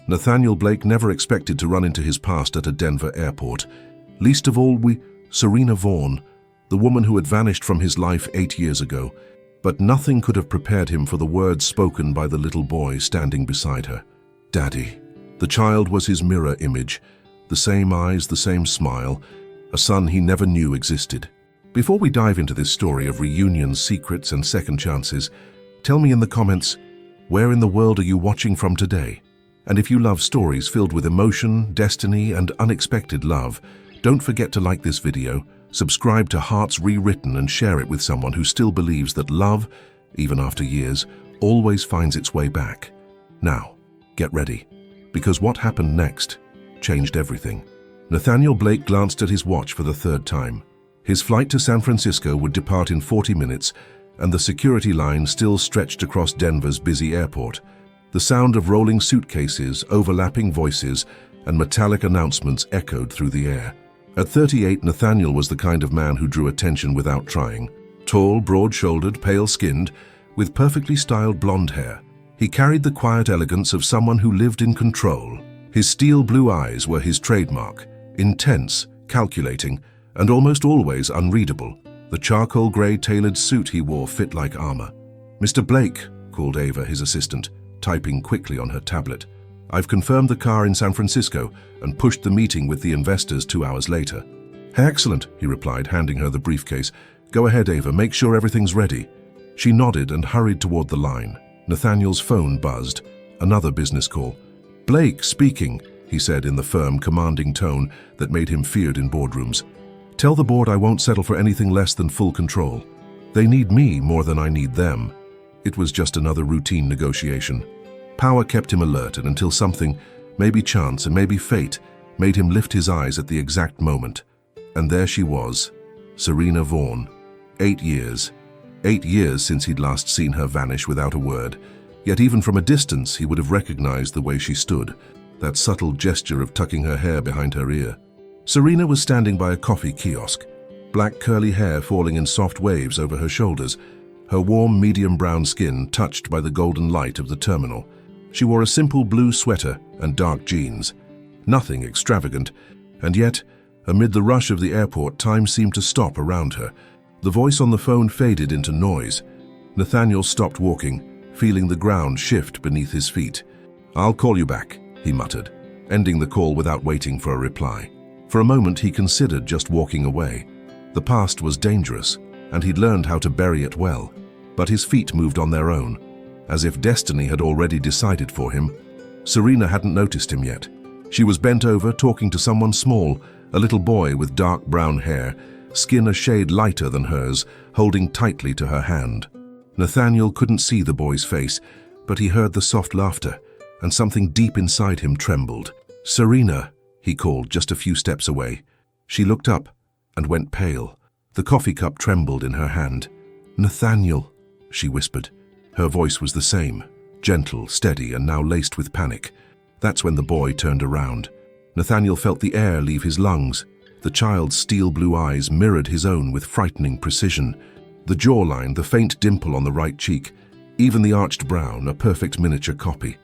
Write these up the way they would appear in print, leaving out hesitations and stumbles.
Nathaniel Blake never expected to run into his past at a Denver airport. Least of all, Serena Vaughn, the woman who had vanished from his life 8 years ago. But nothing could have prepared him for the words spoken by the little boy standing beside her. Daddy. The child was his mirror image. The same eyes, the same smile. A son he never knew existed. Before we dive into this story of reunions, secrets, and second chances, tell me in the comments, where in the world are you watching from today? And if you love stories filled with emotion, destiny, and unexpected love, don't forget to like this video, subscribe to Hearts Rewritten, and share it with someone who still believes that love, even after years, always finds its way back. Now, get ready, because what happened next changed everything. Nathaniel Blake glanced at his watch for the third time. His flight to San Francisco would depart in 40 minutes, and the security line still stretched across Denver's busy airport. The sound of rolling suitcases, overlapping voices, and metallic announcements echoed through the air. At 38, Nathaniel was the kind of man who drew attention without trying. Tall, broad-shouldered, pale-skinned, with perfectly styled blonde hair. He carried the quiet elegance of someone who lived in control. His steel blue eyes were his trademark, intense, calculating, and almost always unreadable. The charcoal gray tailored suit he wore fit like armor. "Mr. Blake," called Ava, his assistant, typing quickly on her tablet. "I've confirmed the car in San Francisco and pushed the meeting with the investors 2 hours later." "Excellent," he replied, handing her the briefcase. "Go ahead, Ava, make sure everything's ready." She nodded and hurried toward the line. Nathaniel's phone buzzed. Another business call. "Blake speaking," he said in the firm, commanding tone that made him feared in boardrooms. "Tell the board I won't settle for anything less than full control. They need me more than I need them." It was just another routine negotiation. Power kept him alert, and until something, maybe chance and maybe fate, made him lift his eyes at the exact moment. And there she was, Serena Vaughn. 8 years. 8 years since he'd last seen her vanish without a word. Yet even from a distance, he would have recognized the way she stood, that subtle gesture of tucking her hair behind her ear. Serena was standing by a coffee kiosk, black curly hair falling in soft waves over her shoulders, her warm medium brown skin touched by the golden light of the terminal. She wore a simple blue sweater and dark jeans. Nothing extravagant, and yet, amid the rush of the airport, time seemed to stop around her. The voice on the phone faded into noise. Nathaniel stopped walking, feeling the ground shift beneath his feet. "I'll call you back," he muttered, ending the call without waiting for a reply. For a moment he considered just walking away. The past was dangerous, and he'd learned how to bury it well. But his feet moved on their own, as if destiny had already decided for him. Serena hadn't noticed him yet. She was bent over, talking to someone small, a little boy with dark brown hair, skin a shade lighter than hers, holding tightly to her hand. Nathaniel couldn't see the boy's face, but he heard the soft laughter, and something deep inside him trembled. "Serena," he called just a few steps away. She looked up and went pale. The coffee cup trembled in her hand. "Nathaniel," she whispered. Her voice was the same, gentle, steady, and now laced with panic. That's when the boy turned around. Nathaniel felt the air leave his lungs. The child's steel blue eyes mirrored his own with frightening precision. The jawline, the faint dimple on the right cheek, even the arched brown, a perfect miniature copy.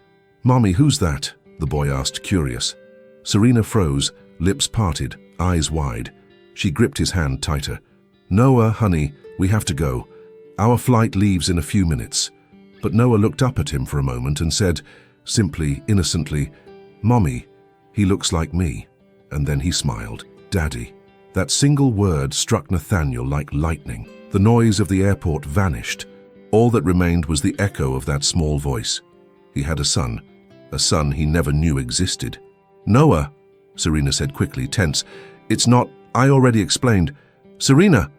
"Mommy, who's that?" the boy asked, curious. Serena froze, lips parted, eyes wide. She gripped his hand tighter. "Noah, honey, we have to go. Our flight leaves in a few minutes." But Noah looked up at him for a moment and said, simply, innocently, "Mommy, he looks like me." And then he smiled. "Daddy." That single word struck Nathaniel like lightning. The noise of the airport vanished. All that remained was the echo of that small voice. He had a son he never knew existed. "Noah," Serena said quickly, tense. "It's not, I already explained." "Serena!"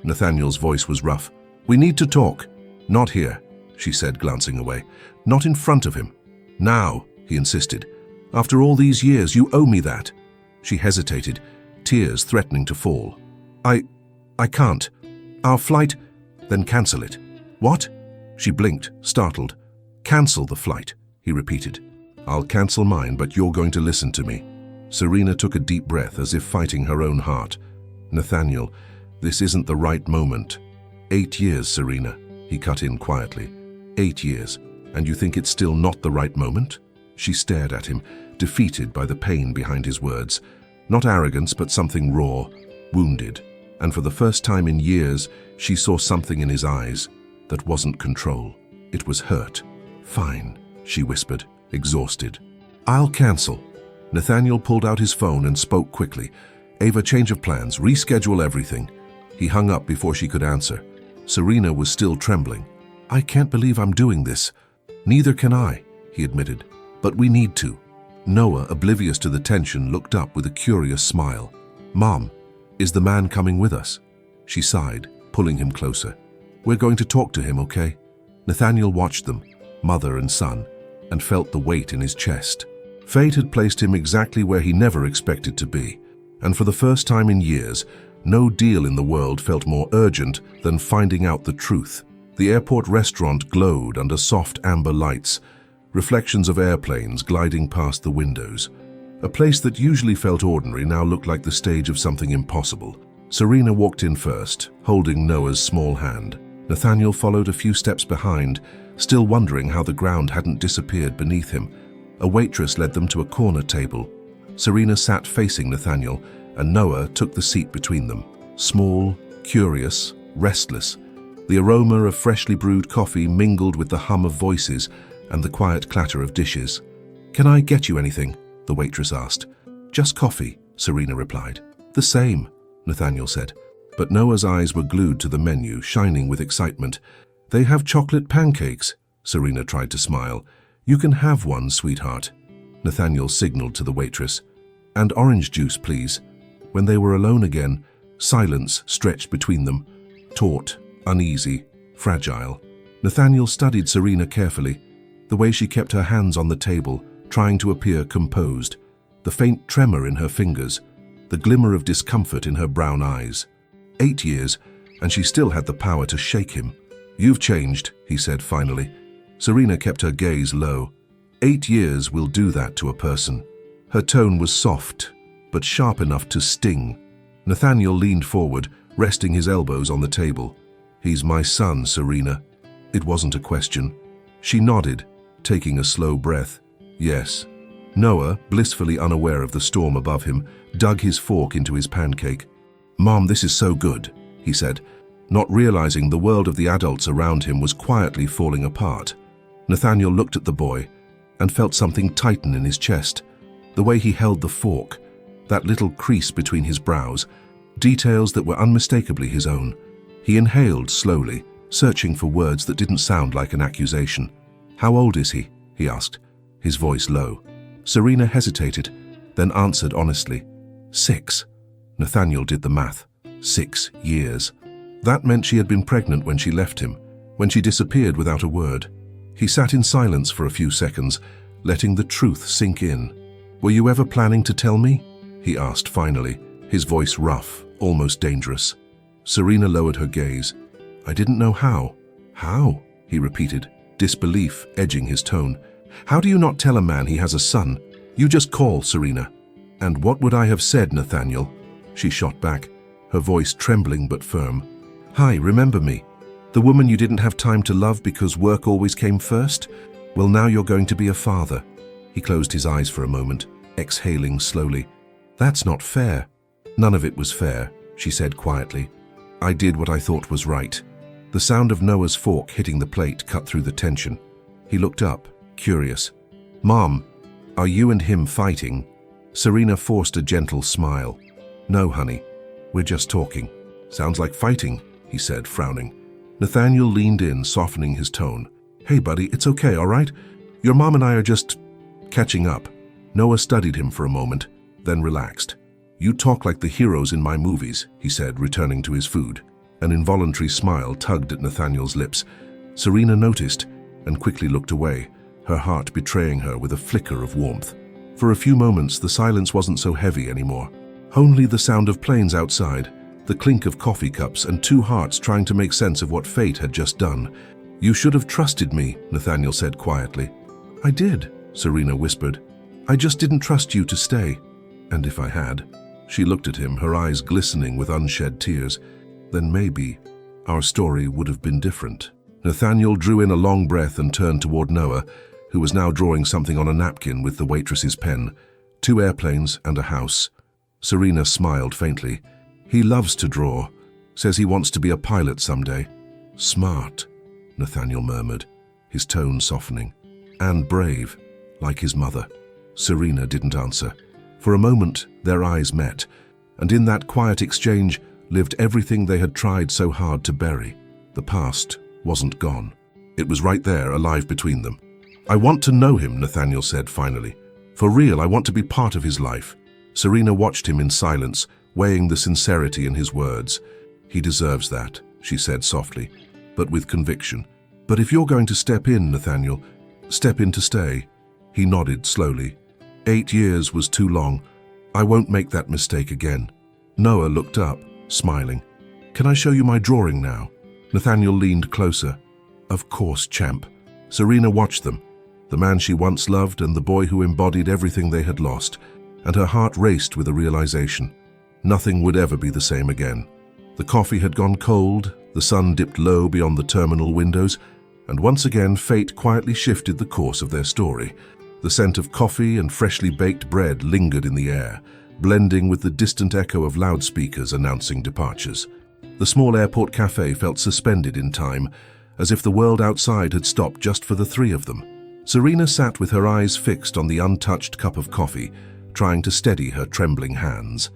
Nathaniel's voice was rough. "We need to talk." "Not here," she said, glancing away. "Not in front of him." "Now," he insisted. "After all these years, you owe me that." She hesitated, tears threatening to fall. I can't. Our flight..." "Then cancel it." "What?" She blinked, startled. "Cancel the flight," he repeated. "I'll cancel mine, but you're going to listen to me." Serena took a deep breath, as if fighting her own heart. "Nathaniel, this isn't the right moment." 8 years, Serena, he cut in quietly. 8 years, and you think it's still not the right moment? She stared at him, defeated by the pain behind his words. Not arrogance, but something raw, wounded. And for the first time in years, she saw something in his eyes that wasn't control. It was hurt. "Fine," she whispered, exhausted. "I'll cancel." Nathaniel pulled out his phone and spoke quickly. "Ava, change of plans, reschedule everything." He hung up before she could answer. Serena was still trembling. "I can't believe I'm doing this." "Neither can I," he admitted. "But we need to." Noah, oblivious to the tension, looked up with a curious smile. "Mom, is the man coming with us?" She sighed, pulling him closer. "We're going to talk to him, okay?" Nathaniel watched them, mother and son, and felt the weight in his chest. Fate had placed him exactly where he never expected to be, and for the first time in years, no deal in the world felt more urgent than finding out the truth. The airport restaurant glowed under soft amber lights, reflections of airplanes gliding past the windows. A place that usually felt ordinary now looked like the stage of something impossible. Serena walked in first, holding Noah's small hand. Nathaniel followed a few steps behind, still wondering how the ground hadn't disappeared beneath him. A waitress led them to a corner table. Serena sat facing Nathaniel, and Noah took the seat between them. Small, curious, restless. The aroma of freshly brewed coffee mingled with the hum of voices and the quiet clatter of dishes. "Can I get you anything?" the waitress asked. "Just coffee," Serena replied. "The same," Nathaniel said. But Noah's eyes were glued to the menu, shining with excitement. "They have chocolate pancakes," Serena tried to smile. "You can have one, sweetheart." Nathaniel signaled to the waitress. "And orange juice, please." When they were alone again, silence stretched between them, taut, uneasy, fragile. Nathaniel studied Serena carefully, the way she kept her hands on the table, trying to appear composed, the faint tremor in her fingers, the glimmer of discomfort in her brown eyes. 8 years, and she still had the power to shake him. "You've changed," he said finally. Serena kept her gaze low. 8 years will do that to a person. Her tone was soft, but sharp enough to sting. Nathaniel leaned forward, resting his elbows on the table. "He's my son, Serena." It wasn't a question. She nodded, taking a slow breath. "Yes." Noah, blissfully unaware of the storm above him, dug his fork into his pancake. "Mom, this is so good," he said, not realizing the world of the adults around him was quietly falling apart. Nathaniel looked at the boy and felt something tighten in his chest. The way he held the fork, that little crease between his brows, details that were unmistakably his own. He inhaled slowly, searching for words that didn't sound like an accusation. "How old is he?" he asked, his voice low. Serena hesitated, then answered honestly. 6. Nathaniel did the math. 6 years. That meant she had been pregnant when she left him, when she disappeared without a word. He sat in silence for a few seconds, letting the truth sink in. "Were you ever planning to tell me?" he asked finally, his voice rough, almost dangerous. Serena lowered her gaze. "I didn't know how." "How?" he repeated, disbelief edging his tone. "How do you not tell a man he has a son? You just call, Serena." "And what would I have said, Nathaniel?" She shot back, her voice trembling but firm. "Hi, remember me? The woman you didn't have time to love because work always came first? Well, now you're going to be a father." He closed his eyes for a moment, exhaling slowly. "That's not fair." "None of it was fair," she said quietly. "I did what I thought was right." The sound of Noah's fork hitting the plate cut through the tension. He looked up, curious. "Mom, are you and him fighting?" Serena forced a gentle smile. "No, honey. We're just talking." "Sounds like fighting," he said, frowning. Nathaniel leaned in, softening his tone. "Hey, buddy, it's okay, all right? Your mom and I are just catching up." Noah studied him for a moment, then relaxed. "You talk like the heroes in my movies," he said, returning to his food. An involuntary smile tugged at Nathaniel's lips. Serena noticed and quickly looked away, her heart betraying her with a flicker of warmth. For a few moments, the silence wasn't so heavy anymore. Only the sound of planes outside, the clink of coffee cups, and two hearts trying to make sense of what fate had just done. "You should have trusted me," Nathaniel said quietly. "I did," Serena whispered. "I just didn't trust you to stay." "And if I had?" She looked at him, her eyes glistening with unshed tears. "Then maybe our story would have been different." Nathaniel drew in a long breath and turned toward Noah, who was now drawing something on a napkin with the waitress's pen. 2 airplanes and a house. Serena smiled faintly. He loves to draw. Says he wants to be a pilot someday. Smart, Nathaniel murmured, his tone softening. And brave, like his mother. Serena didn't answer. For a moment, their eyes met, and in that quiet exchange lived everything they had tried so hard to bury. The past wasn't gone. It was right there, alive between them. I want to know him, Nathaniel said finally. For real, I want to be part of his life. Serena watched him in silence, weighing the sincerity in his words. He deserves that, she said softly, but with conviction. But if you're going to step in, Nathaniel, step in to stay. He nodded slowly. 8 years was too long. I won't make that mistake again. Noah looked up, smiling. Can I show you my drawing now? Nathaniel leaned closer. Of course, champ. Serena watched them, the man she once loved and the boy who embodied everything they had lost, and her heart raced with a realization. Nothing would ever be the same again. The coffee had gone cold, the sun dipped low beyond the terminal windows, and once again fate quietly shifted the course of their story. The scent of coffee and freshly baked bread lingered in the air, blending with the distant echo of loudspeakers announcing departures. The small airport cafe felt suspended in time, as if the world outside had stopped just for the 3 of them. Serena sat with her eyes fixed on the untouched cup of coffee, trying to steady her trembling hands.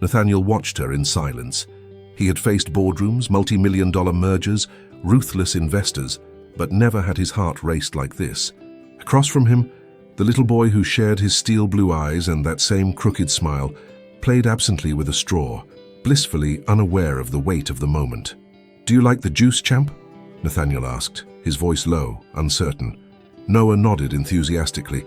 Nathaniel watched her in silence. He had faced boardrooms, multi-million-dollar mergers, ruthless investors, but never had his heart raced like this. Across from him, the little boy who shared his steel blue eyes and that same crooked smile played absently with a straw, blissfully unaware of the weight of the moment. "Do you like the juice, champ?" Nathaniel asked, his voice low, uncertain. Noah nodded enthusiastically.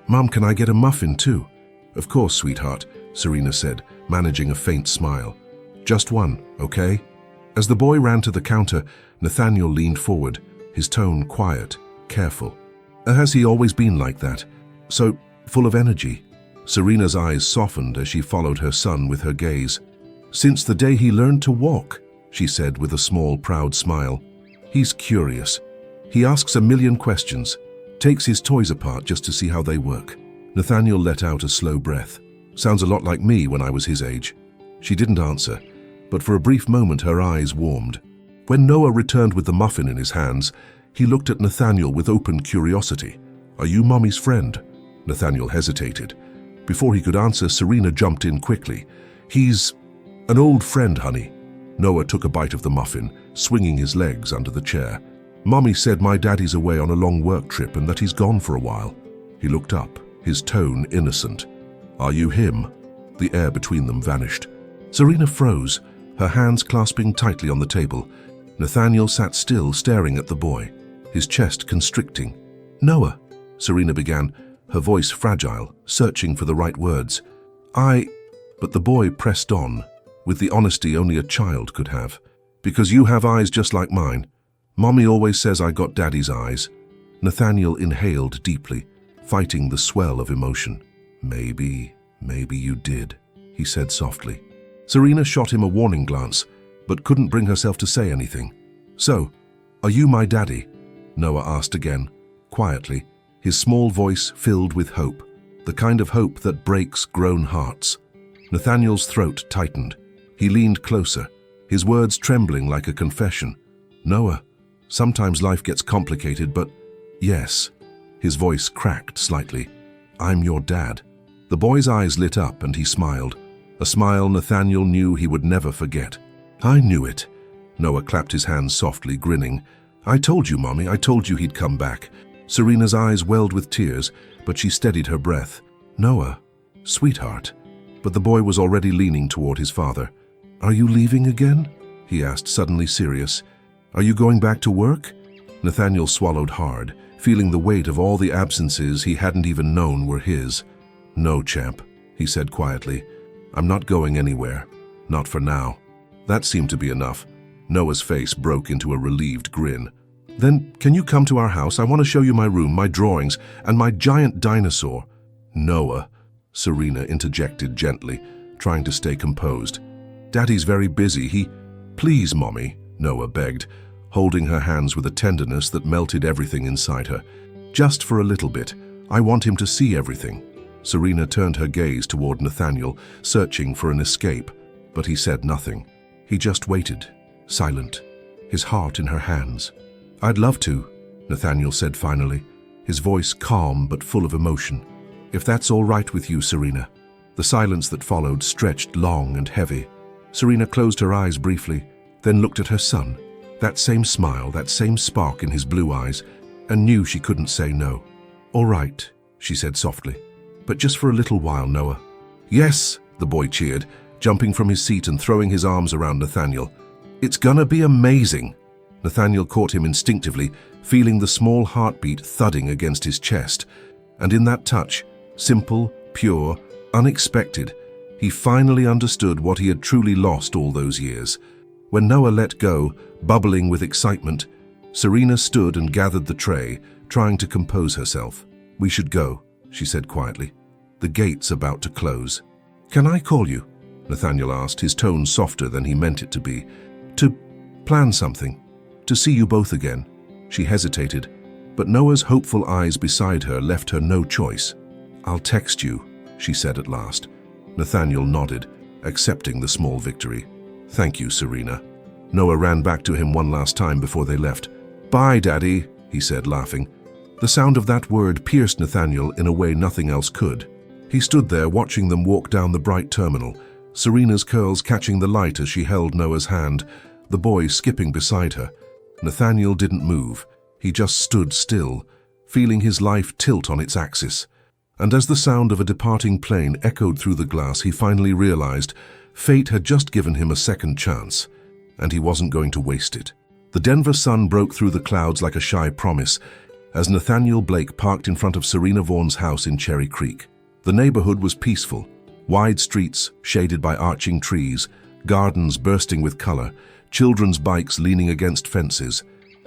"Mom, can I get a muffin too?" "Of course, sweetheart," Serena said, managing a faint smile. "Just one, okay?" As the boy ran to the counter, Nathaniel leaned forward, his tone quiet, careful. Has he always been like that? So full of energy? Serena's eyes softened as she followed her son with her gaze. "Since the day he learned to walk," she said with a small, proud smile. "He's curious. He asks a million questions, takes his toys apart just to see how they work." Nathaniel let out a slow breath. "Sounds a lot like me when I was his age." She didn't answer, but for a brief moment her eyes warmed. When Noah returned with the muffin in his hands, he looked at Nathaniel with open curiosity. "Are you Mommy's friend?" Nathaniel hesitated. Before he could answer, Serena jumped in quickly. "He's an old friend, honey." Noah took a bite of the muffin, swinging his legs under the chair. "Mommy said my daddy's away on a long work trip and that he's gone for a while." He looked up, his tone innocent. "Are you him?" The air between them vanished. Serena froze, her hands clasping tightly on the table. Nathaniel sat still, staring at the boy, his chest constricting. "Noah," Serena began, her voice fragile, searching for the right words. But the boy pressed on, with the honesty only a child could have. "Because you have eyes just like mine. Mommy always says I got Daddy's eyes." Nathaniel inhaled deeply, fighting the swell of emotion. Maybe you did," he said softly. Serena shot him a warning glance, but couldn't bring herself to say anything. "So, are you my daddy?" Noah asked again, quietly, his small voice filled with hope, the kind of hope that breaks grown hearts. Nathaniel's throat tightened. He leaned closer, his words trembling like a confession. "Noah, sometimes life gets complicated, but yes." His voice cracked slightly. "I'm your dad." The boy's eyes lit up and he smiled, a smile Nathaniel knew he would never forget. "I knew it." Noah clapped his hands softly, grinning. "I told you, Mommy, I told you he'd come back." Serena's eyes welled with tears, but she steadied her breath. "Noah, sweetheart." But the boy was already leaning toward his father. "Are you leaving again?" he asked, suddenly serious. "Are you going back to work?" Nathaniel swallowed hard, feeling the weight of all the absences he hadn't even known were his. "No, champ," he said quietly. "I'm not going anywhere. Not for now." That seemed to be enough. Noah's face broke into a relieved grin. "Then can you come to our house? I want to show you my room, my drawings, and my giant dinosaur." "Noah," Serena interjected gently, trying to stay composed. "Daddy's very busy. Please, Mommy," Noah begged, holding her hands with a tenderness that melted everything inside her. Just for a little bit. I want him to see everything." Serena turned her gaze toward Nathaniel, searching for an escape, but he said nothing. He just waited, silent, his heart in her hands. "I'd love to," Nathaniel said finally, his voice calm but full of emotion. "If that's all right with you, Serena." The silence that followed stretched long and heavy. Serena closed her eyes briefly, then looked at her son, that same smile, that same spark in his blue eyes, and knew she couldn't say no. "All right," she said softly, "but just for a little while, Noah." "Yes," the boy cheered, jumping from his seat and throwing his arms around Nathaniel. "It's gonna be amazing." Nathaniel caught him instinctively, feeling the small heartbeat thudding against his chest. And in that touch, simple, pure, unexpected, he finally understood what he had truly lost all those years. When Noah let go, bubbling with excitement, Serena stood and gathered the tray, trying to compose herself. "We should go," she said quietly. "The gate's about to close." "Can I call you?" Nathaniel asked, his tone softer than he meant it to be. "To plan something. To see you both again." She hesitated, but Noah's hopeful eyes beside her left her no choice. "I'll text you," she said at last. Nathaniel nodded, accepting the small victory. "Thank you, Serena." Noah ran back to him one last time before they left. "Bye, Daddy," he said, laughing. The sound of that word pierced Nathaniel in a way nothing else could. He stood there watching them walk down the bright terminal, Serena's curls catching the light as she held Noah's hand, the boy skipping beside her. Nathaniel didn't move. He just stood still, feeling his life tilt on its axis. And as the sound of a departing plane echoed through the glass, he finally realized fate had just given him a second chance, and he wasn't going to waste it. The Denver sun broke through the clouds like a shy promise as Nathaniel Blake parked in front of Serena Vaughn's house in Cherry Creek. The neighborhood was peaceful. Wide streets shaded by arching trees, gardens bursting with color, children's bikes leaning against fences,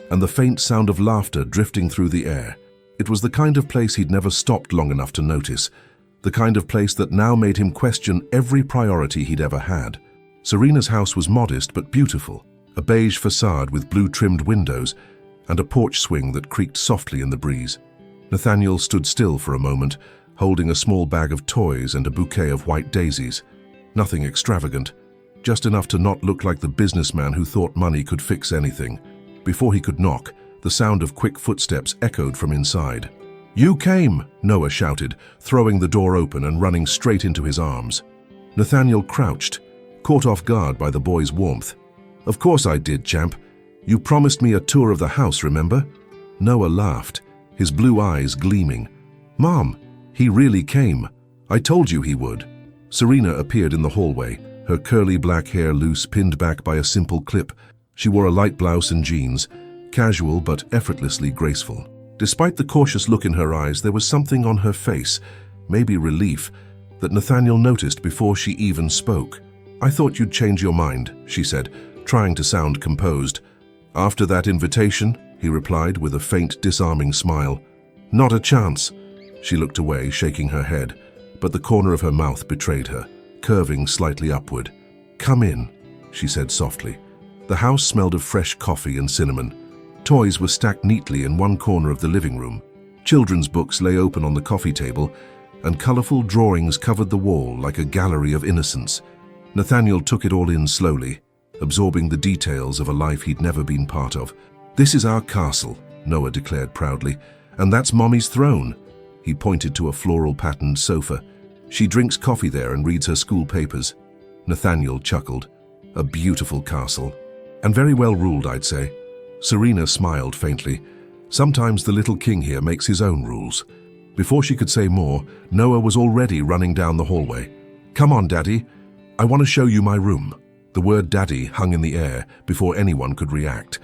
and the faint sound of laughter drifting through the air. It was the kind of place he'd never stopped long enough to notice, the kind of place that now made him question every priority he'd ever had. Serena's house was modest but beautiful, a beige facade with blue-trimmed windows and a porch swing that creaked softly in the breeze. Nathaniel stood still for a moment, holding a small bag of toys and a bouquet of white daisies. Nothing extravagant, just enough to not look like the businessman who thought money could fix anything. Before he could knock, the sound of quick footsteps echoed from inside. "You came!" Noah shouted, throwing the door open and running straight into his arms. Nathaniel crouched, caught off guard by the boy's warmth. "Of course I did, champ. You promised me a tour of the house, remember?" Noah laughed, his blue eyes gleaming. "Mom, he really came. I told you he would." Serena appeared in the hallway, her curly black hair loose, pinned back by a simple clip. She wore a light blouse and jeans, casual but effortlessly graceful. Despite the cautious look in her eyes, there was something on her face, maybe relief, that Nathaniel noticed before she even spoke. "I thought you'd change your mind," she said, trying to sound composed. "After that invitation," he replied with a faint, disarming smile. "Not a chance." She looked away, shaking her head, but the corner of her mouth betrayed her, curving slightly upward. "Come in," she said softly. The house smelled of fresh coffee and cinnamon. Toys were stacked neatly in one corner of the living room. Children's books lay open on the coffee table, and colorful drawings covered the wall like a gallery of innocence. Nathaniel took it all in slowly, absorbing the details of a life he'd never been part of. "This is our castle," Noah declared proudly, "and that's Mommy's throne." He pointed to a floral-patterned sofa. "She drinks coffee there and reads her school papers." Nathaniel chuckled. "A beautiful castle. And very well ruled, I'd say." Serena smiled faintly. "Sometimes the little king here makes his own rules." Before she could say more, Noah was already running down the hallway. "Come on, Daddy. I want to show you my room." The word Daddy hung in the air before anyone could react.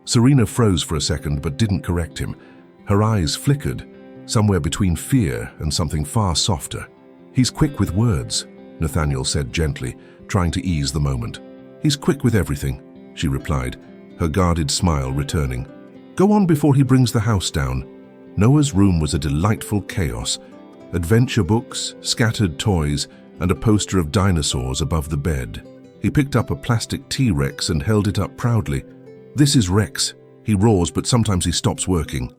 Serena froze for a second but didn't correct him. Her eyes flickered, somewhere between fear and something far softer. "He's quick with words," Nathaniel said gently, trying to ease the moment. "He's quick with everything," she replied, her guarded smile returning. "Go on before he brings the house down." Noah's room was a delightful chaos. Adventure books, scattered toys, and a poster of dinosaurs above the bed. He picked up a plastic T-Rex and held it up proudly. "This is Rex. He roars, but sometimes he stops working."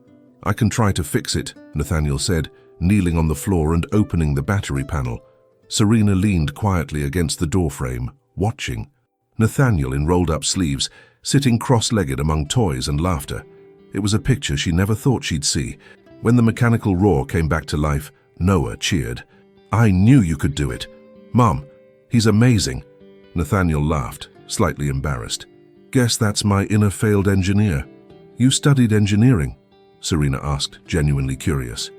I can try to fix it, Nathaniel said, kneeling on the floor and opening the battery panel. Serena leaned quietly against the doorframe, watching. Nathaniel in rolled-up sleeves, sitting cross-legged among toys and laughter. It was a picture she never thought she'd see. When the mechanical roar came back to life, Noah cheered. I knew you could do it. Mom, he's amazing. Nathaniel laughed, slightly embarrassed. Guess that's my inner failed engineer. You studied engineering? Serena asked, genuinely curious.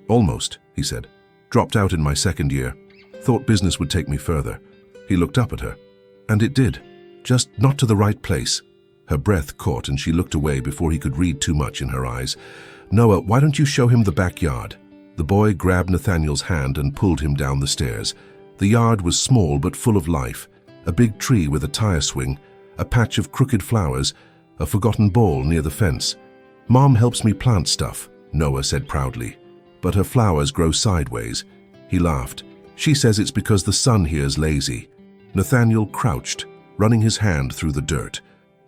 Almost, he said. Dropped out in my second year. Thought business would take me further. He looked up at her. And it did. Just not to the right place. Her breath caught and she looked away before he could read too much in her eyes. Noah, why don't you show him the backyard? The boy grabbed Nathaniel's hand and pulled him down the stairs. The yard was small but full of life. A big tree with a tire swing, a patch of crooked flowers, a forgotten ball near the fence. Mom helps me plant stuff, Noah said proudly. But her flowers grow sideways. He laughed. She says it's because the sun here's lazy. Nathaniel crouched, running his hand through the dirt.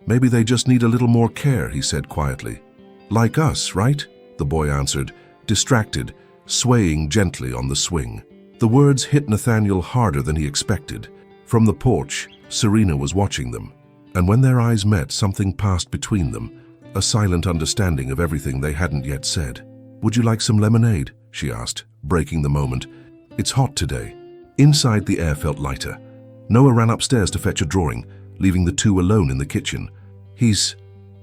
Maybe they just need a little more care, he said quietly. Like us, right? The boy answered, distracted, swaying gently on the swing. The words hit Nathaniel harder than he expected. From the porch, Serena was watching them. And when their eyes met, something passed between them, a silent understanding of everything they hadn't yet said. Would you like some lemonade? She asked, breaking the moment. It's hot today. Inside, the air felt lighter. Noah ran upstairs to fetch a drawing, leaving the two alone in the kitchen. He's...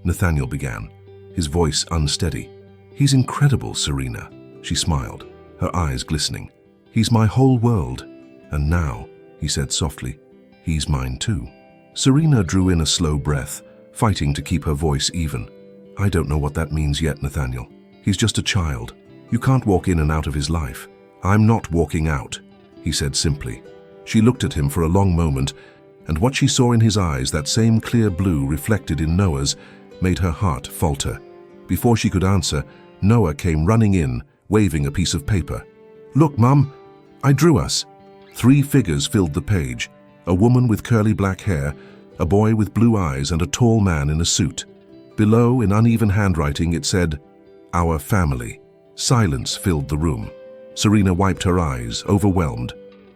Nathaniel began, his voice unsteady. He's incredible, Serena. She smiled, her eyes glistening. He's my whole world. And now, he said softly, he's mine too. Serena drew in a slow breath, fighting to keep her voice even. I don't know what that means yet, Nathaniel. He's just a child. You can't walk in and out of his life. I'm not walking out, he said simply. She looked at him for a long moment, and what she saw in his eyes, that same clear blue reflected in Noah's, made her heart falter. Before she could answer, Noah came running in, waving a piece of paper. Look, Mum, I drew us. 3 figures filled the page. A woman with curly black hair, a boy with blue eyes, and a tall man in a suit. Below, in uneven handwriting, it said, Our family. Silence filled the room. Serena wiped her eyes, overwhelmed.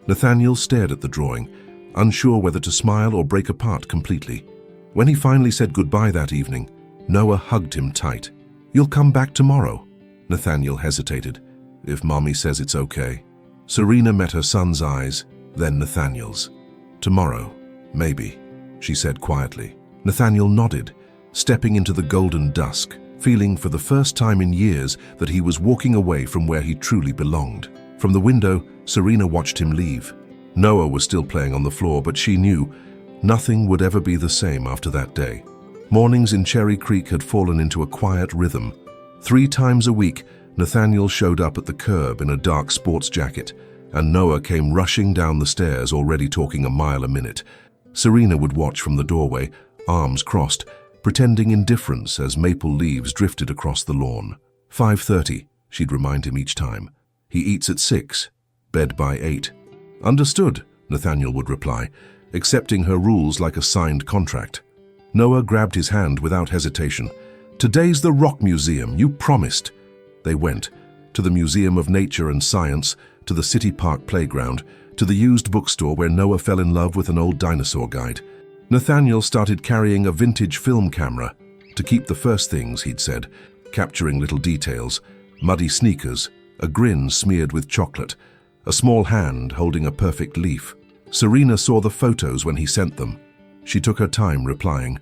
Nathaniel stared at the drawing, unsure whether to smile or break apart completely. When he finally said goodbye that evening, Noah hugged him tight. You'll come back tomorrow? Nathaniel hesitated. If Mommy says it's okay. Serena met her son's eyes, then Nathaniel's. Tomorrow, maybe, she said quietly. Nathaniel nodded, stepping into the golden dusk, feeling for the first time in years that he was walking away from where he truly belonged. From the window, Serena watched him leave. Noah was still playing on the floor, but she knew nothing would ever be the same after that day. Mornings in Cherry Creek had fallen into a quiet rhythm. 3 times a week, Nathaniel showed up at the curb in a dark sports jacket, and Noah came rushing down the stairs, already talking a mile a minute. Serena would watch from the doorway, arms crossed, pretending indifference as maple leaves drifted across the lawn. 5:30, she'd remind him each time. He eats at 6, bed by 8. Understood, Nathaniel would reply, accepting her rules like a signed contract. Noah grabbed his hand without hesitation. Today's the Rock Museum, you promised. They went, to the Museum of Nature and Science, to the City Park playground, to the used bookstore where Noah fell in love with an old dinosaur guide. Nathaniel started carrying a vintage film camera to keep the first things, he'd said, capturing little details, muddy sneakers, a grin smeared with chocolate, a small hand holding a perfect leaf. Serena saw the photos when he sent them. She took her time replying.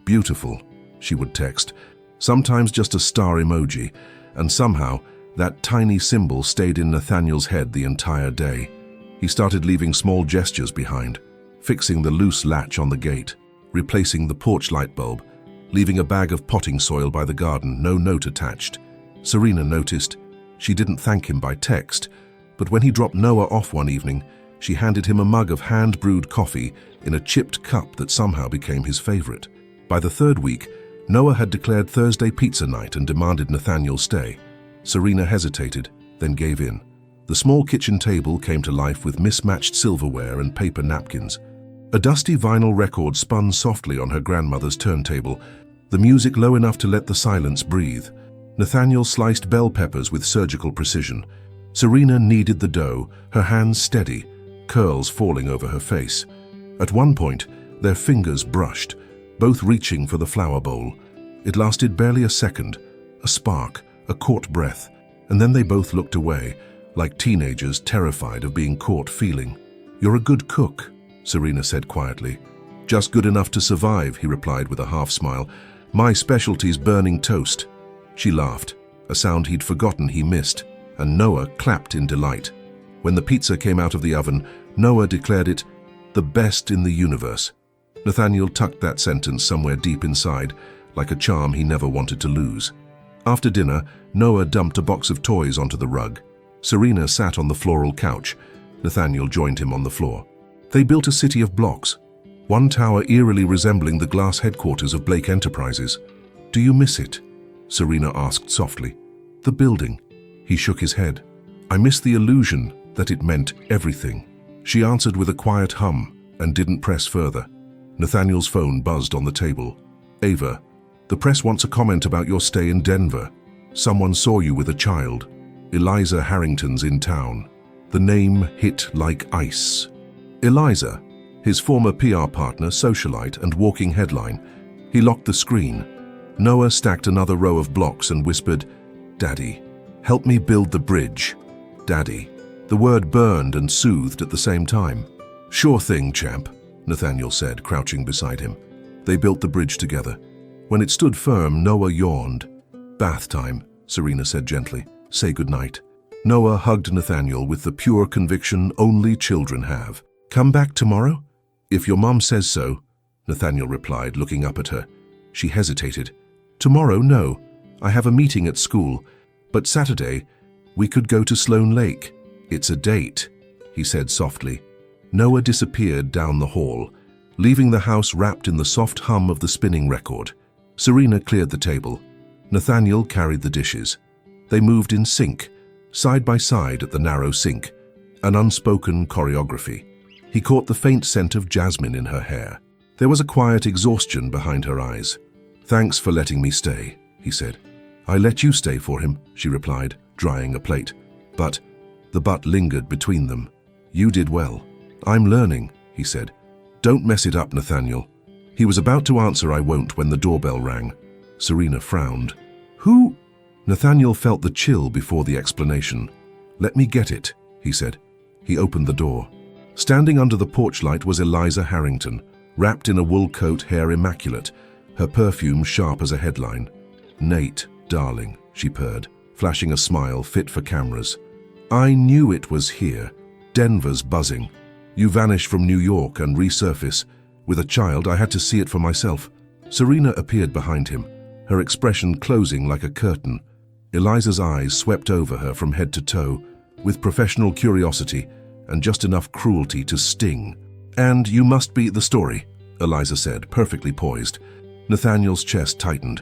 Beautiful, she would text, sometimes just a star emoji, and somehow that tiny symbol stayed in Nathaniel's head the entire day. He started leaving small gestures behind, fixing the loose latch on the gate, replacing the porch light bulb, leaving a bag of potting soil by the garden, no note attached. Serena noticed. She didn't thank him by text, but when he dropped Noah off one evening, she handed him a mug of hand-brewed coffee in a chipped cup that somehow became his favorite. By the 3rd week, Noah had declared Thursday pizza night and demanded Nathaniel stay. Serena hesitated, then gave in. The small kitchen table came to life with mismatched silverware and paper napkins. A dusty vinyl record spun softly on her grandmother's turntable, the music low enough to let the silence breathe. Nathaniel sliced bell peppers with surgical precision. Serena kneaded the dough, her hands steady, curls falling over her face. At one point, their fingers brushed, both reaching for the flour bowl. It lasted barely a second, a spark, a caught breath, and then they both looked away, like teenagers terrified of being caught feeling. "You're a good cook," Serena said quietly. "Just good enough to survive," he replied with a half-smile. "My specialty's burning toast." She laughed, a sound he'd forgotten he missed, and Noah clapped in delight. When the pizza came out of the oven, Noah declared it the best in the universe. Nathaniel tucked that sentence somewhere deep inside, like a charm he never wanted to lose. After dinner, Noah dumped a box of toys onto the rug. Serena sat on the floral couch. Nathaniel joined him on the floor. They built a city of blocks, one tower eerily resembling the glass headquarters of Blake Enterprises. "Do you miss it?" Serena asked softly. "The building." He shook his head. "I miss the illusion that it meant everything." She answered with a quiet hum and didn't press further. Nathaniel's phone buzzed on the table. "Ava, the press wants a comment about your stay in Denver. Someone saw you with a child. Eliza Harrington's in town." The name hit like ice. Eliza, his former PR partner, socialite, and walking headline. He locked the screen. Noah stacked another row of blocks and whispered, "Daddy, help me build the bridge." Daddy. The word burned and soothed at the same time. "Sure thing, champ," Nathaniel said, crouching beside him. They built the bridge together. When it stood firm, Noah yawned. "Bath time," Serena said gently. "Say goodnight." Noah hugged Nathaniel with the pure conviction only children have. "Come back tomorrow?" "If your mom says so," Nathaniel replied, looking up at her. She hesitated. "Tomorrow, no. I have a meeting at school. But Saturday, we could go to Sloan Lake. It's a date," he said softly. Noah disappeared down the hall, leaving the house wrapped in the soft hum of the spinning record. Serena cleared the table. Nathaniel carried the dishes. They moved in sync, side by side at the narrow sink, an unspoken choreography. He caught the faint scent of jasmine in her hair. There was a quiet exhaustion behind her eyes. "Thanks for letting me stay," he said. "I let you stay for him," she replied, drying a plate. "But," the but lingered between them, "you did well." "I'm learning," he said. "Don't mess it up, Nathaniel." He was about to answer "I won't" when the doorbell rang. Serena frowned. "Who?" Nathaniel felt the chill before the explanation. "Let me get it," he said. He opened the door. Standing under the porch light was Eliza Harrington, wrapped in a wool coat, hair immaculate, her perfume sharp as a headline. "Nate, darling," she purred, flashing a smile fit for cameras. "I knew it was here. Denver's buzzing. You vanish from New York and resurface. With a child, I had to see it for myself." Serena appeared behind him, her expression closing like a curtain. Eliza's eyes swept over her from head to toe, with professional curiosity and just enough cruelty to sting. "And you must be the story," Eliza said, perfectly poised. Nathaniel's chest tightened.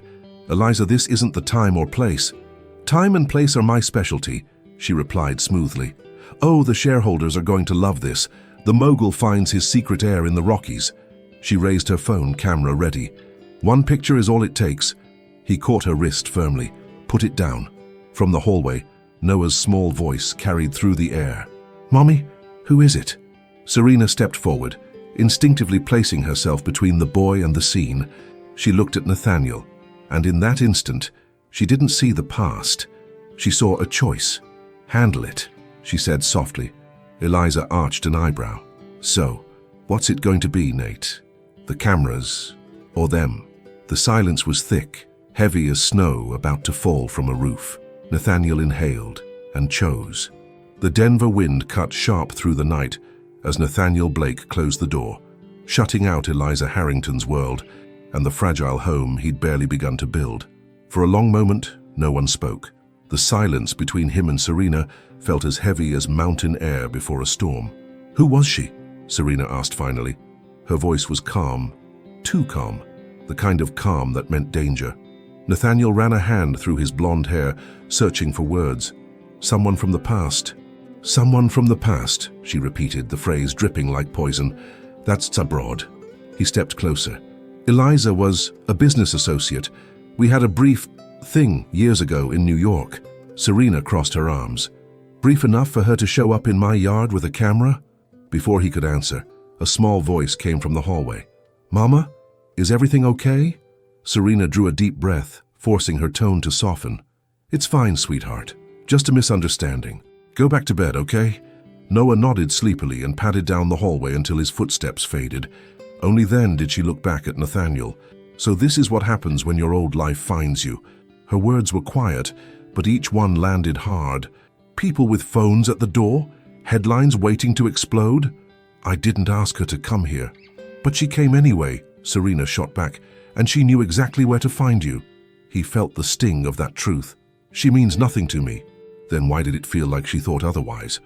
"Eliza, this isn't the time or place." "Time and place are my specialty," she replied smoothly. "Oh, the shareholders are going to love this. The mogul finds his secret heir in the Rockies." She raised her phone, camera ready. "One picture is all it takes." He caught her wrist firmly. "Put it down." From the hallway, Noah's small voice carried through the air. "Mommy, who is it?" Serena stepped forward, instinctively placing herself between the boy and the scene. She looked at Nathaniel, and in that instant, she didn't see the past. She saw a choice. "Handle it," she said softly. Eliza arched an eyebrow. "So, what's it going to be, Nate? The cameras, or them?" The silence was thick, heavy as snow about to fall from a roof. Nathaniel inhaled and chose. The Denver wind cut sharp through the night as Nathaniel Blake closed the door, shutting out Eliza Harrington's world and the fragile home he'd barely begun to build. For a long moment, no one spoke. The silence between him and Serena felt as heavy as mountain air before a storm. "Who was she?" Serena asked finally. Her voice was calm, too calm, the kind of calm that meant danger. Nathaniel ran a hand through his blonde hair, searching for words. "Someone from the past." "Someone from the past," she repeated, the phrase dripping like poison. "That's abroad." He stepped closer. "Eliza was a business associate. We had a brief..." thing years ago in New York. Serena crossed her arms. Brief enough for her to show up in my yard with a camera? Before he could answer, a small voice came from the hallway. Mama, is everything okay? Serena drew a deep breath, forcing her tone to soften. It's fine, sweetheart. Just a misunderstanding. Go back to bed, okay? Noah nodded sleepily and padded down the hallway until his footsteps faded. Only then did she look back at Nathaniel. So this is what happens when your old life finds you. Her words were quiet, but each one landed hard. People with phones at the door? Headlines waiting to explode? I didn't ask her to come here. But she came anyway, Serena shot back, and she knew exactly where to find you. He felt the sting of that truth. She means nothing to me. Then why did it feel like she thought otherwise?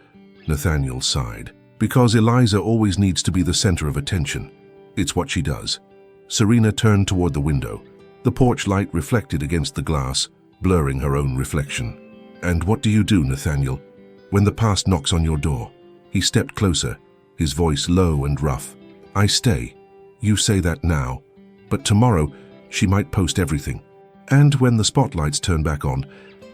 Nathaniel sighed. Because Eliza always needs to be the center of attention. It's what she does. Serena turned toward the window. The porch light reflected against the glass, blurring her own reflection. And what do you do, Nathaniel, when the past knocks on your door? He stepped closer, his voice low and rough. I stay. You say that now. But tomorrow, she might post everything. And when the spotlights turn back on,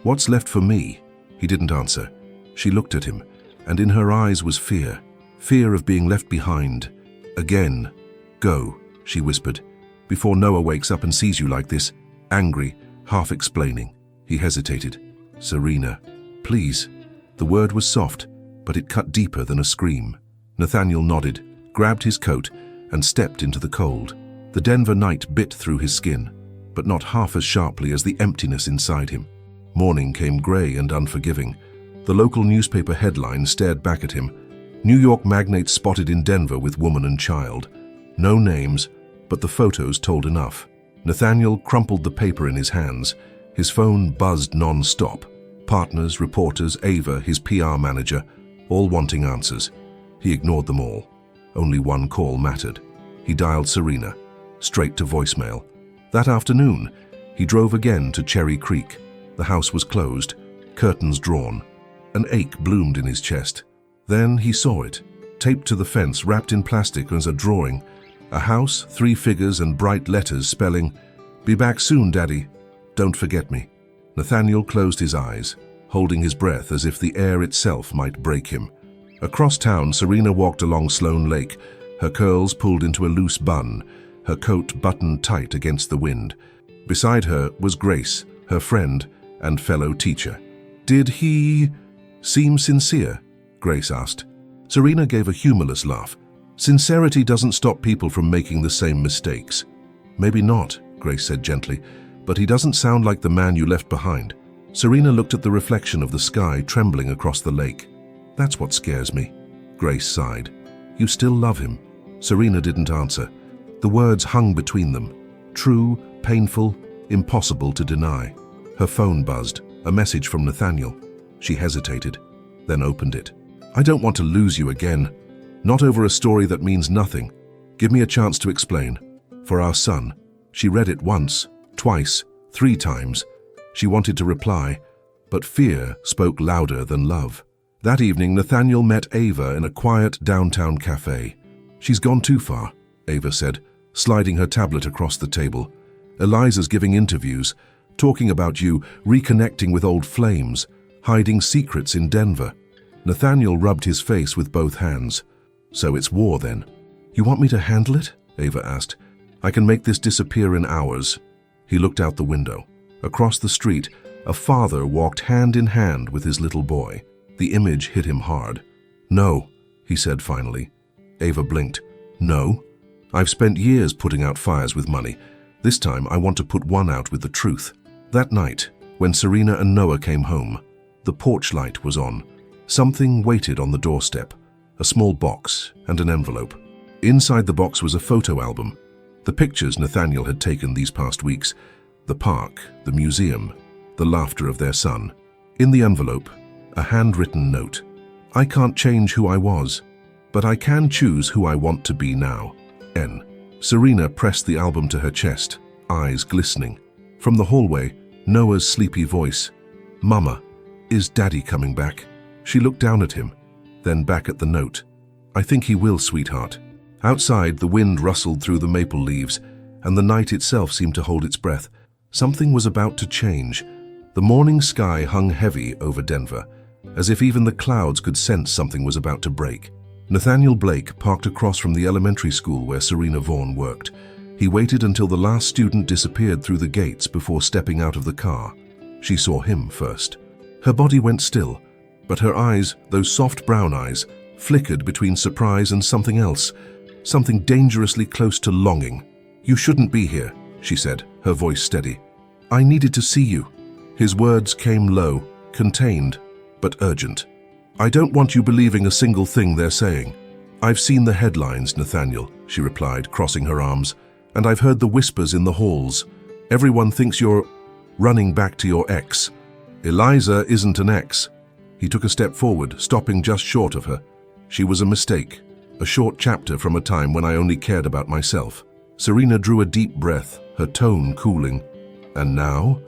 what's left for me? He didn't answer. She looked at him, and in her eyes was fear. Fear of being left behind. Again. Go, she whispered. Before Noah wakes up and sees you like this, angry, half explaining. He hesitated. Serena, please. The word was soft, but it cut deeper than a scream. Nathaniel nodded, grabbed his coat, and stepped into the cold. The Denver night bit through his skin, but not half as sharply as the emptiness inside him. Morning came gray and unforgiving. The local newspaper headline stared back at him. New York magnate spotted in Denver with woman and child. No names, but the photos told enough. Nathaniel crumpled the paper in his hands. His phone buzzed non-stop. Partners, reporters, Ava, his PR manager, all wanting answers. He ignored them all. Only one call mattered. He dialed Serena, straight to voicemail. That afternoon, he drove again to Cherry Creek. The house was closed, curtains drawn. An ache bloomed in his chest. Then he saw it, taped to the fence, wrapped in plastic as a drawing. A house, 3 figures and bright letters spelling, "Be back soon, Daddy. Don't forget me." Nathaniel closed his eyes, holding his breath as if the air itself might break him. Across town, Serena walked along Sloan Lake, her curls pulled into a loose bun, her coat buttoned tight against the wind. Beside her was Grace, her friend and fellow teacher. "Did he seem sincere?" Grace asked. Serena gave a humorless laugh. "Sincerity doesn't stop people from making the same mistakes." "Maybe not," Grace said gently, "but he doesn't sound like the man you left behind." Serena looked at the reflection of the sky trembling across the lake. "That's what scares me." Grace sighed. "You still love him?" Serena didn't answer. The words hung between them. True, painful, impossible to deny. Her phone buzzed, a message from Nathaniel. She hesitated, then opened it. "I don't want to lose you again. Not over a story that means nothing. Give me a chance to explain. For our son." She read it once, twice, 3 times. She wanted to reply, but fear spoke louder than love. That evening, Nathaniel met Ava in a quiet downtown cafe. "She's gone too far," Ava said, sliding her tablet across the table. "Eliza's giving interviews, talking about you, reconnecting with old flames, hiding secrets in Denver." Nathaniel rubbed his face with both hands. "So it's war then?" "You want me to handle it?" Ava asked. "I can make this disappear in hours." He looked out the window. Across the street, a father walked hand in hand with his little boy. The image hit him hard. "No," he said finally. Ava blinked. "No? I've spent years putting out fires with money. This time I want to put one out with the truth." That night, when Serena and Noah came home, the porch light was on. Something waited on the doorstep, a small box and an envelope. Inside the box was a photo album. The pictures Nathaniel had taken these past weeks, the park, the museum, the laughter of their son. In the envelope, a handwritten note. "I can't change who I was, but I can choose who I want to be now. N." Serena pressed the album to her chest, eyes glistening. From the hallway, Noah's sleepy voice. "Mama, is Daddy coming back?" She looked down at him, then back at the note. "I think he will, sweetheart." Outside, the wind rustled through the maple leaves, and the night itself seemed to hold its breath. Something was about to change. The morning sky hung heavy over Denver, as if even the clouds could sense something was about to break. Nathaniel Blake parked across from the elementary school where Serena Vaughn worked. He waited until the last student disappeared through the gates before stepping out of the car. She saw him first. Her body went still, but her eyes, those soft brown eyes, flickered between surprise and something else, something dangerously close to longing. "You shouldn't be here," she said, her voice steady. "I needed to see you." His words came low, contained, but urgent. "I don't want you believing a single thing they're saying." "I've seen the headlines, Nathaniel," she replied, crossing her arms, "and I've heard the whispers in the halls. Everyone thinks you're running back to your ex." "Eliza isn't an ex." He took a step forward, stopping just short of her. "She was a mistake, a short chapter from a time when I only cared about myself." Serena drew a deep breath, her tone cooling. "And now?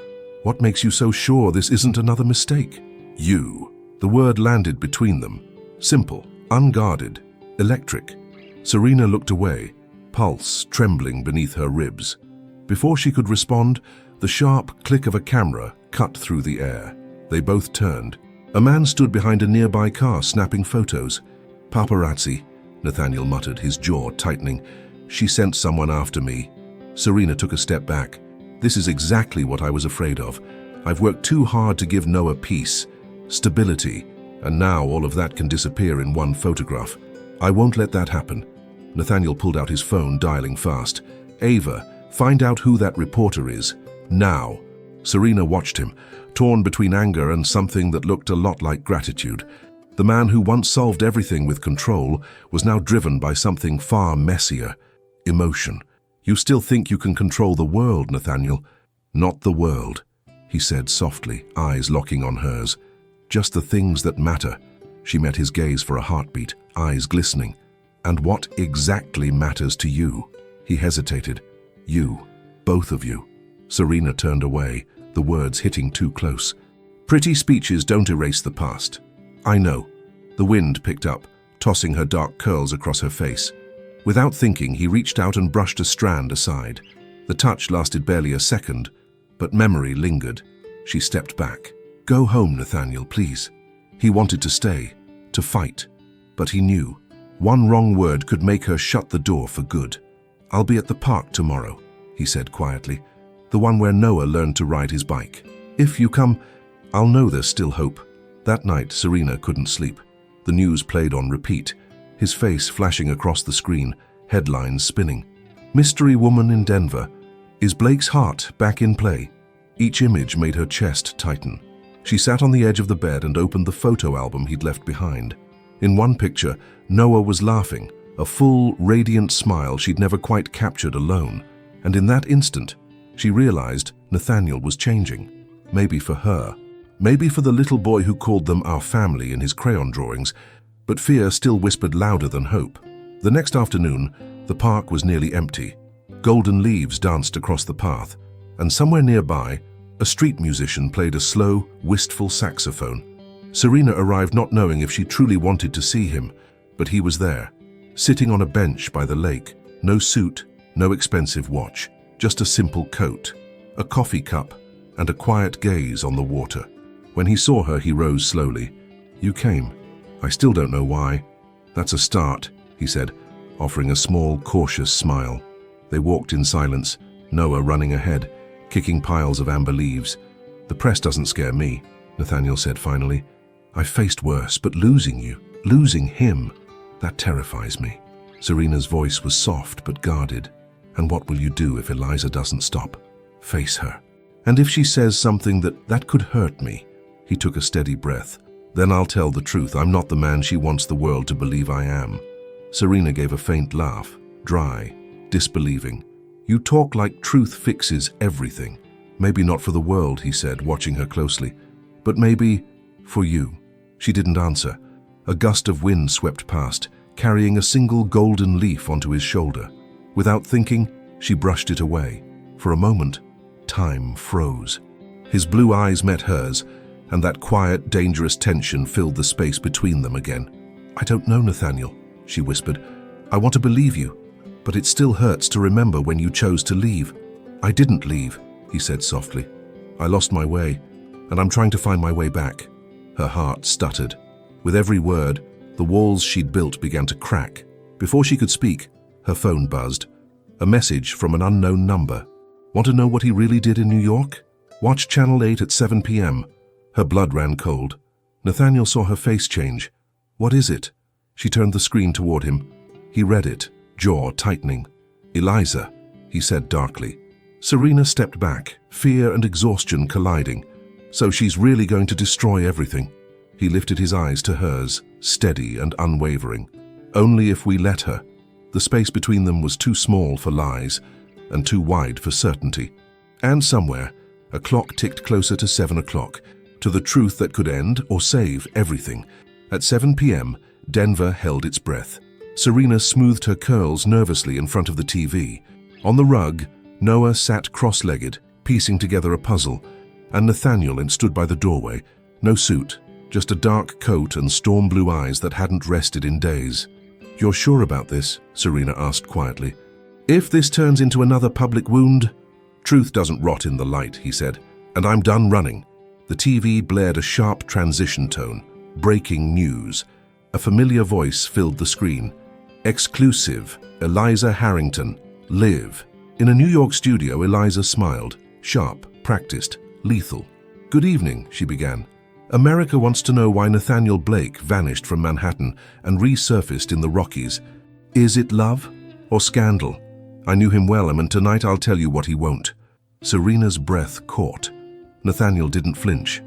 What makes you so sure this isn't another mistake?" "You." The word landed between them. Simple, unguarded, electric. Serena looked away, pulse trembling beneath her ribs. Before she could respond, the sharp click of a camera cut through the air. They both turned. A man stood behind a nearby car snapping photos. "Paparazzi," Nathaniel muttered, his jaw tightening. "She sent someone after me." Serena took a step back. "This is exactly what I was afraid of. I've worked too hard to give Noah peace, stability, and now all of that can disappear in one photograph. I won't let that happen." Nathaniel pulled out his phone, dialing fast. "Ava, find out who that reporter is. Now." Serena watched him, torn between anger and something that looked a lot like gratitude. The man who once solved everything with control was now driven by something far messier: emotion. "You still think you can control the world, Nathaniel?" "Not the world," he said softly, eyes locking on hers. "Just the things that matter." She met his gaze for a heartbeat, eyes glistening. "And what exactly matters to you?" He hesitated. "You. Both of you." Serena turned away, the words hitting too close. "Pretty speeches don't erase the past." "I know." The wind picked up, tossing her dark curls across her face. Without thinking, he reached out and brushed a strand aside. The touch lasted barely a second, but memory lingered. She stepped back. "Go home, Nathaniel, please." He wanted to stay, to fight, but he knew one wrong word could make her shut the door for good. "I'll be at the park tomorrow," he said quietly, "the one where Noah learned to ride his bike. If you come, I'll know there's still hope." That night, Serena couldn't sleep. The news played on repeat, his face flashing across the screen, headlines spinning. "Mystery woman in Denver. Is Blake's heart back in play?" Each image made her chest tighten. She sat on the edge of the bed and opened the photo album he'd left behind. In one picture, Noah was laughing, a full, radiant smile she'd never quite captured alone. And in that instant, she realized Nathaniel was changing. Maybe for her. Maybe for the little boy who called them our family in his crayon drawings, but fear still whispered louder than hope. The next afternoon, the park was nearly empty. Golden leaves danced across the path, and somewhere nearby, a street musician played a slow, wistful saxophone. Serena arrived not knowing if she truly wanted to see him, but he was there, sitting on a bench by the lake, no suit, no expensive watch, just a simple coat, a coffee cup, and a quiet gaze on the water. When he saw her, he rose slowly. "You came. I still don't know why." "That's a start," he said, offering a small, cautious smile. They walked in silence, Noah running ahead, kicking piles of amber leaves. "The press doesn't scare me," Nathaniel said finally. "I've faced worse, but losing you, losing him, that terrifies me." Serena's voice was soft but guarded. "And what will you do if Eliza doesn't stop?" "Face her. And if she says something that could hurt me?" He took a steady breath. "Then I'll tell the truth. I'm not the man she wants the world to believe I am." Serena gave a faint laugh, dry, disbelieving. "You talk like truth fixes everything." "Maybe not for the world," he said, watching her closely. "But maybe for you." She didn't answer. A gust of wind swept past, carrying a single golden leaf onto his shoulder. Without thinking, she brushed it away. For a moment, time froze. His blue eyes met hers, and that quiet, dangerous tension filled the space between them again. "I don't know, Nathaniel," she whispered. "I want to believe you, but it still hurts to remember when you chose to leave." "I didn't leave." he said softly. I lost my way, and I'm trying to find my way back. Her heart stuttered. With every word, the walls she'd built began to crack. Before she could speak, her phone buzzed. A message from an unknown number. Want to know what he really did in New York? Watch Channel 8 at 7 p.m. Her blood ran cold. Nathaniel saw her face change. What is it? She turned the screen toward him. He read it, jaw tightening. Eliza, he said darkly. Serena stepped back, fear and exhaustion colliding. So she's really going to destroy everything. He lifted his eyes to hers, steady and unwavering. Only if we let her. The space between them was too small for lies, and too wide for certainty. And somewhere, a clock ticked closer to 7 o'clock, to the truth that could end or save everything. At 7 p.m., Denver held its breath. Serena smoothed her curls nervously in front of the TV. On the rug, Noah sat cross-legged, piecing together a puzzle, and Nathaniel stood by the doorway. No suit, just a dark coat and storm blue eyes that hadn't rested in days. You're sure about this? Serena asked quietly. If this turns into another public wound? Truth doesn't rot in the light, he said, and I'm done running. The TV blared a sharp transition tone. Breaking news. A familiar voice filled the screen. Exclusive, Eliza Harrington, live. In a New York studio, Eliza smiled. Sharp, practiced, lethal. Good evening, she began. America wants to know why Nathaniel Blake vanished from Manhattan and resurfaced in the Rockies. Is it love or scandal? I knew him well, and tonight I'll tell you what he won't. Serena's breath caught. Nathaniel didn't flinch,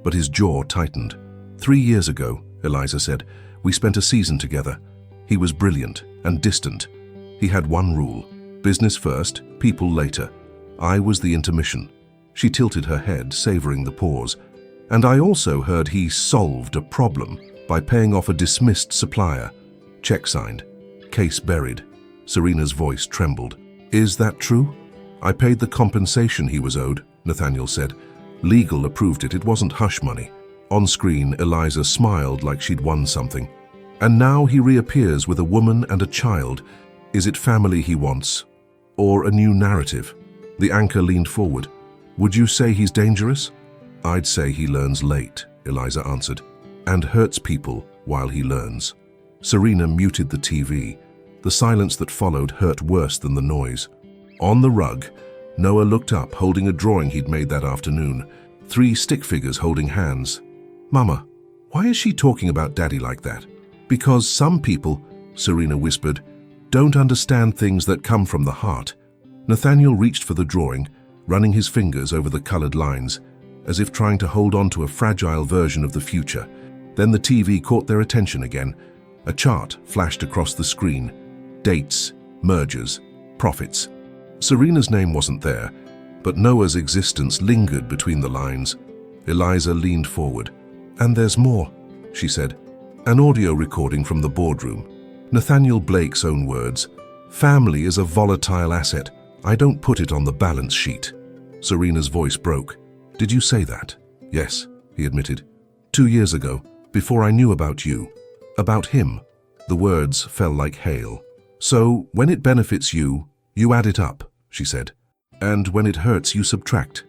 but his jaw tightened. 3 years ago, Eliza said, we spent a season together. He was brilliant and distant. He had one rule: business first, people later. I was the intermission. She tilted her head, savoring the pause. And I also heard he solved a problem by paying off a dismissed supplier. Check signed. Case buried. Serena's voice trembled. Is that true? I paid the compensation he was owed, Nathaniel said. Legal approved it. It wasn't hush money. On screen, Eliza smiled like she'd won something. And now he reappears with a woman and a child. Is it family he wants? Or a new narrative? The anchor leaned forward. Would you say he's dangerous? I'd say he learns late, Eliza answered, and hurts people while he learns. Serena muted the TV. The silence that followed hurt worse than the noise. On the rug, Noah looked up, holding a drawing he'd made that afternoon. 3 stick figures holding hands. Mama, why is she talking about Daddy like that? Because some people, Serena whispered, don't understand things that come from the heart. Nathaniel reached for the drawing, running his fingers over the colored lines, as if trying to hold on to a fragile version of the future. Then the TV caught their attention again. A chart flashed across the screen. Dates, mergers, profits. Serena's name wasn't there, but Noah's existence lingered between the lines. Eliza leaned forward. And there's more, she said. An audio recording from the boardroom. Nathaniel Blake's own words. Family is a volatile asset. I don't put it on the balance sheet. Serena's voice broke. Did you say that? Yes, he admitted. 2 years ago, before I knew about you. About him. The words fell like hail. So, when it benefits you, you add it up, she said. And when it hurts, you subtract.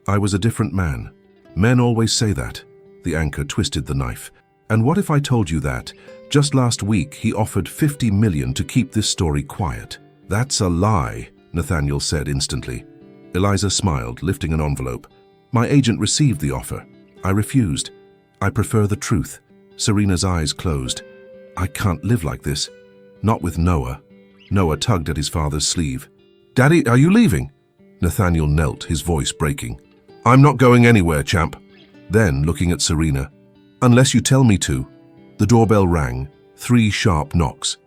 I was a different man. Men always say that. The anchor twisted the knife. And what if I told you that, just last week, he offered $50 million to keep this story quiet? That's a lie, Nathaniel said instantly. Eliza smiled, lifting an envelope. My agent received the offer. I refused. I prefer the truth. Serena's eyes closed. I can't live like this. Not with Noah. Noah tugged at his father's sleeve. Daddy, are you leaving? Nathaniel knelt, his voice breaking. I'm not going anywhere, champ. Then, looking at Serena. Unless you tell me to. The doorbell rang. 3 sharp knocks.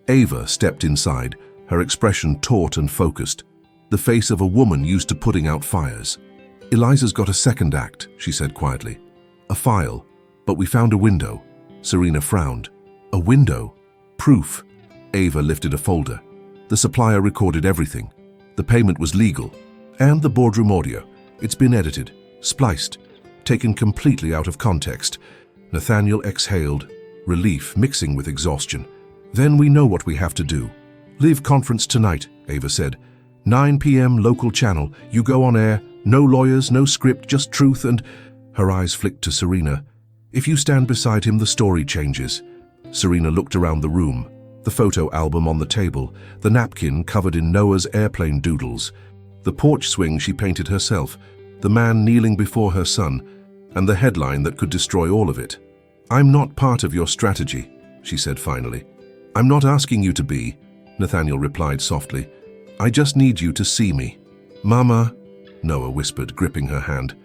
Ava stepped inside, her expression taut and focused. The face of a woman used to putting out fires. Eliza's got a second act, she said quietly. A file, but we found a window. Serena frowned. A window? Proof. Ava lifted a folder. The supplier recorded everything. The payment was legal. And the boardroom audio. It's been edited, spliced, taken completely out of context. Nathaniel exhaled, relief mixing with exhaustion. Then we know what we have to do. Live conference tonight, Ava said. 9 p.m. local channel. You go on air, No lawyers, no script, just truth and... Her eyes flicked to Serena. If you stand beside him, the story changes. Serena looked around the room. The photo album on the table, the napkin covered in Noah's airplane doodles, the porch swing she painted herself, the man kneeling before her son, and the headline that could destroy all of it. I'm not part of your strategy, she said finally. I'm not asking you to be, Nathaniel replied softly. I just need you to see me. Mama, Noah whispered, gripping her hand.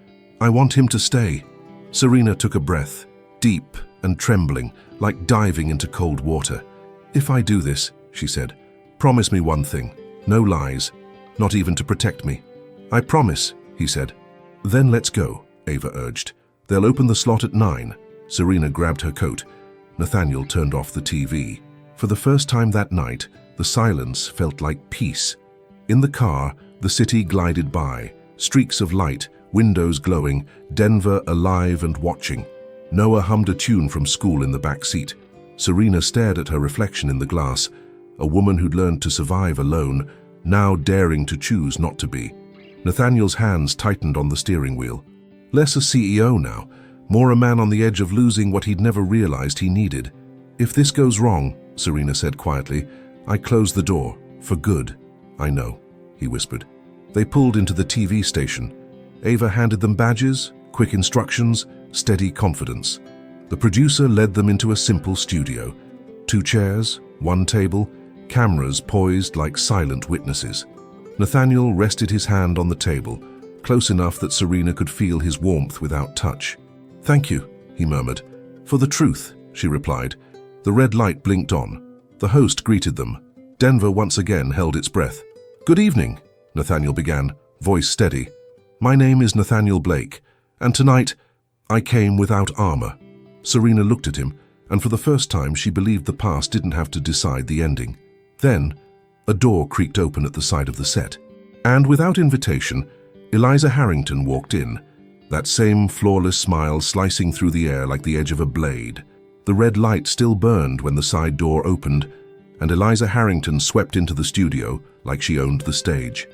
I want him to stay. Serena took a breath, deep and trembling, like diving into cold water. If I do this, she said, promise me one thing. No lies, not even to protect me. I promise, he said. Then let's go, Ava urged. They'll open the slot at 9. Serena grabbed her coat. Nathaniel turned off the TV. For the first time that night, the silence felt like peace. In the car, the city glided by, streaks of light, windows glowing, Denver alive and watching. Noah hummed a tune from school in the back seat. Serena stared at her reflection in the glass, a woman who'd learned to survive alone, now daring to choose not to be. Nathaniel's hands tightened on the steering wheel. Less a CEO now, more a man on the edge of losing what he'd never realized he needed. If this goes wrong, Serena said quietly, I close the door, for good. I know, he whispered. They pulled into the TV station. Ava handed them badges, quick instructions, steady confidence. The producer led them into a simple studio. 2 chairs, 1 table, cameras poised like silent witnesses. Nathaniel rested his hand on the table, close enough that Serena could feel his warmth without touch. Thank you, he murmured. For the truth, she replied. The red light blinked on. The host greeted them. Denver once again held its breath. Good evening, Nathaniel began, voice steady. My name is Nathaniel Blake, and tonight I came without armor. Serena looked at him, and for the first time she believed the past didn't have to decide the ending. Then, a door creaked open at the side of the set, and without invitation, Eliza Harrington walked in, that same flawless smile slicing through the air like the edge of a blade. The red light still burned when the side door opened, and Eliza Harrington swept into the studio like she owned the stage.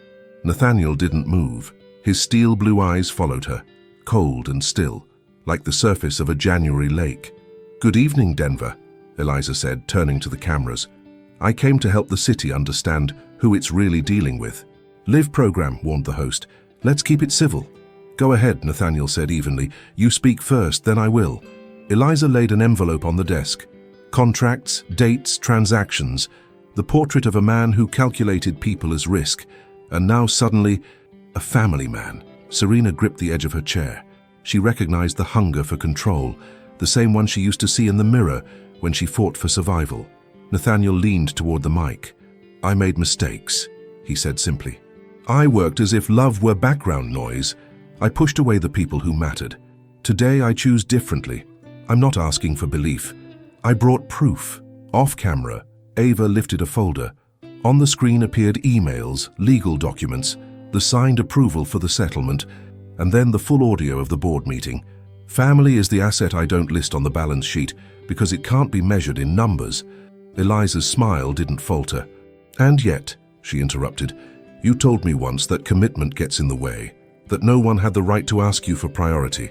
Nathaniel didn't move. His steel blue eyes followed her, cold and still, like the surface of a January lake. Good evening, Denver, Eliza said, turning to the cameras. I came to help the city understand who it's really dealing with. Live program, warned the host. Let's keep it civil. Go ahead, Nathaniel said evenly. You speak first, then I will. Eliza laid an envelope on the desk. Contracts, dates, transactions. The portrait of a man who calculated people as risk, and now suddenly, a family man. Serena gripped the edge of her chair. She recognized the hunger for control, the same one she used to see in the mirror when she fought for survival. Nathaniel leaned toward the mic. I made mistakes, he said simply. I worked as if love were background noise. I pushed away the people who mattered. Today I choose differently. I'm not asking for belief. I brought proof. Off camera, Ava lifted a folder. On the screen appeared emails, legal documents, the signed approval for the settlement, and then the full audio of the board meeting. Family is the asset I don't list on the balance sheet because it can't be measured in numbers. Eliza's smile didn't falter. And yet, she interrupted, you told me once that commitment gets in the way, that no one had the right to ask you for priority.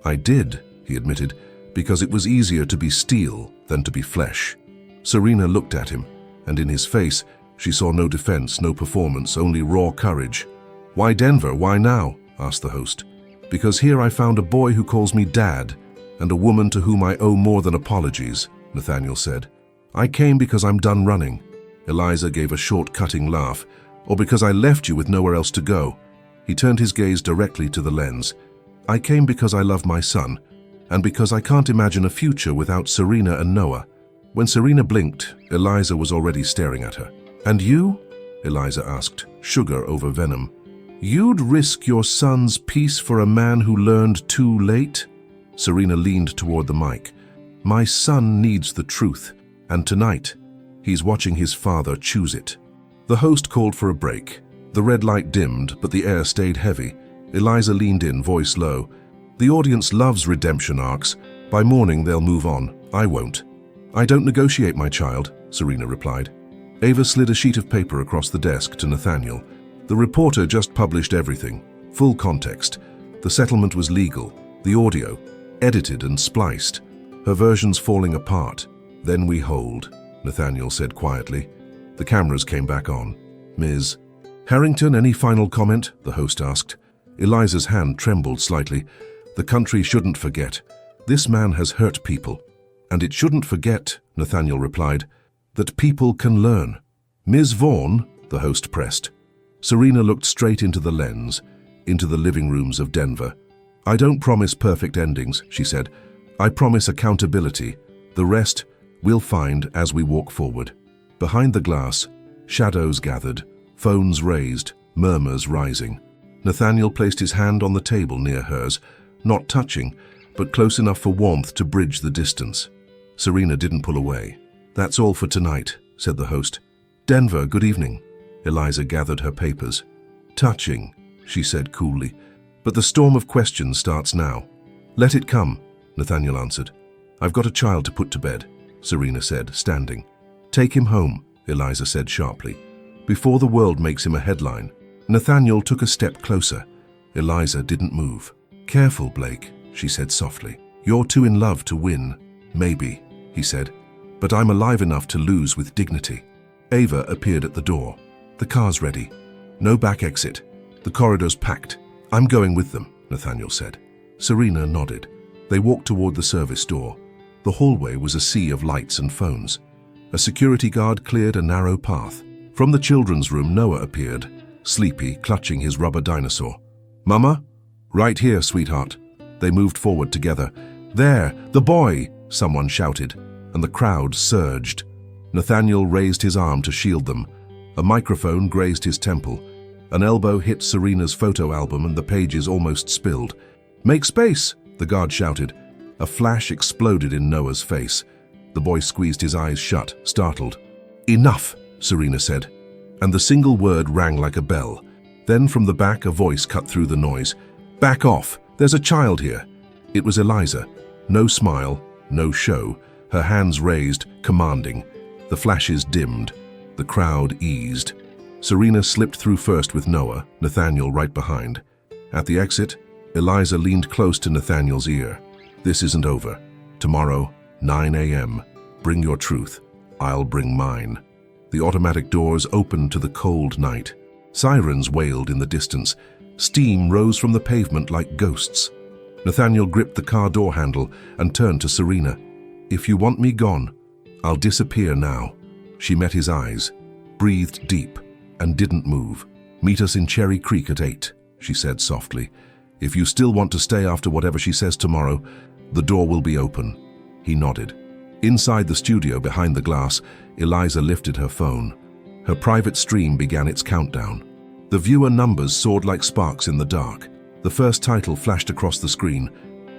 I did, he admitted, because it was easier to be steel than to be flesh. Serena looked at him, and in his face, she saw no defense, no performance, only raw courage. Why Denver? Why now? Asked the host. Because here I found a boy who calls me Dad, and a woman to whom I owe more than apologies, Nathaniel said. I came because I'm done running. Eliza gave a short, cutting laugh. Or because I left you with nowhere else to go. He turned his gaze directly to the lens. I came because I love my son, and because I can't imagine a future without Serena and Noah. When Serena blinked, Eliza was already staring at her. And you? Eliza asked, sugar over venom. You'd risk your son's peace for a man who learned too late? Serena leaned toward the mic. My son needs the truth, and tonight, he's watching his father choose it. The host called for a break. The red light dimmed, but the air stayed heavy. Eliza leaned in, voice low. The audience loves redemption arcs. By morning, they'll move on. I won't. I don't negotiate, my child, Serena replied. Ava slid a sheet of paper across the desk to Nathaniel. The reporter just published everything. Full context. The settlement was legal. The audio, edited and spliced. Her versions falling apart. Then we hold, Nathaniel said quietly. The cameras came back on. Ms. Harrington, any final comment? The host asked. Eliza's hand trembled slightly. The country shouldn't forget. This man has hurt people. And it shouldn't forget, Nathaniel replied, that people can learn. Ms. Vaughn, the host pressed. Serena looked straight into the lens, into the living rooms of Denver. I don't promise perfect endings, she said. I promise accountability. The rest we'll find as we walk forward. Behind the glass, shadows gathered, phones raised, murmurs rising. Nathaniel placed his hand on the table near hers, not touching, but close enough for warmth to bridge the distance. Serena didn't pull away. That's all for tonight, said the host. Denver, good evening. Eliza gathered her papers. Touching, she said coolly. But the storm of questions starts now. Let it come, Nathaniel answered. I've got a child to put to bed, Serena said, standing. Take him home, Eliza said sharply, before the world makes him a headline. Nathaniel took a step closer. Eliza didn't move. Careful, Blake, she said softly. You're too in love to win. Maybe, he said, but I'm alive enough to lose with dignity. Ava appeared at the door. The car's ready. No back exit. The corridor's packed. I'm going with them, Nathaniel said. Serena nodded. They walked toward the service door. The hallway was a sea of lights and phones. A security guard cleared a narrow path. From the children's room, Noah appeared, sleepy, clutching his rubber dinosaur. Mama? Right here, sweetheart. They moved forward together. There, the boy, someone shouted, and the crowd surged. Nathaniel raised his arm to shield them. A microphone grazed his temple. An elbow hit Serena's photo album and the pages almost spilled. Make space, the guard shouted. A flash exploded in Noah's face. The boy squeezed his eyes shut, startled. Enough, Serena said, and the single word rang like a bell. Then from the back a voice cut through the noise. Back off, there's a child here. It was Eliza. No smile, no show, her hands raised, commanding. The flashes dimmed. The crowd eased. Serena slipped through first with Noah, Nathaniel right behind. At the exit, Eliza leaned close to Nathaniel's ear. This isn't over. Tomorrow, 9 a.m. Bring your truth. I'll bring mine. The automatic doors opened to the cold night. Sirens wailed in the distance. Steam rose from the pavement like ghosts. Nathaniel gripped the car door handle and turned to Serena. If you want me gone, I'll disappear now. She met his eyes, breathed deep, and didn't move. Meet us in Cherry Creek at 8, she said softly. If you still want to stay after whatever she says tomorrow, the door will be open. He nodded. Inside the studio behind the glass, Eliza lifted her phone. Her private stream began its countdown. The viewer numbers soared like sparks in the dark. The first title flashed across the screen.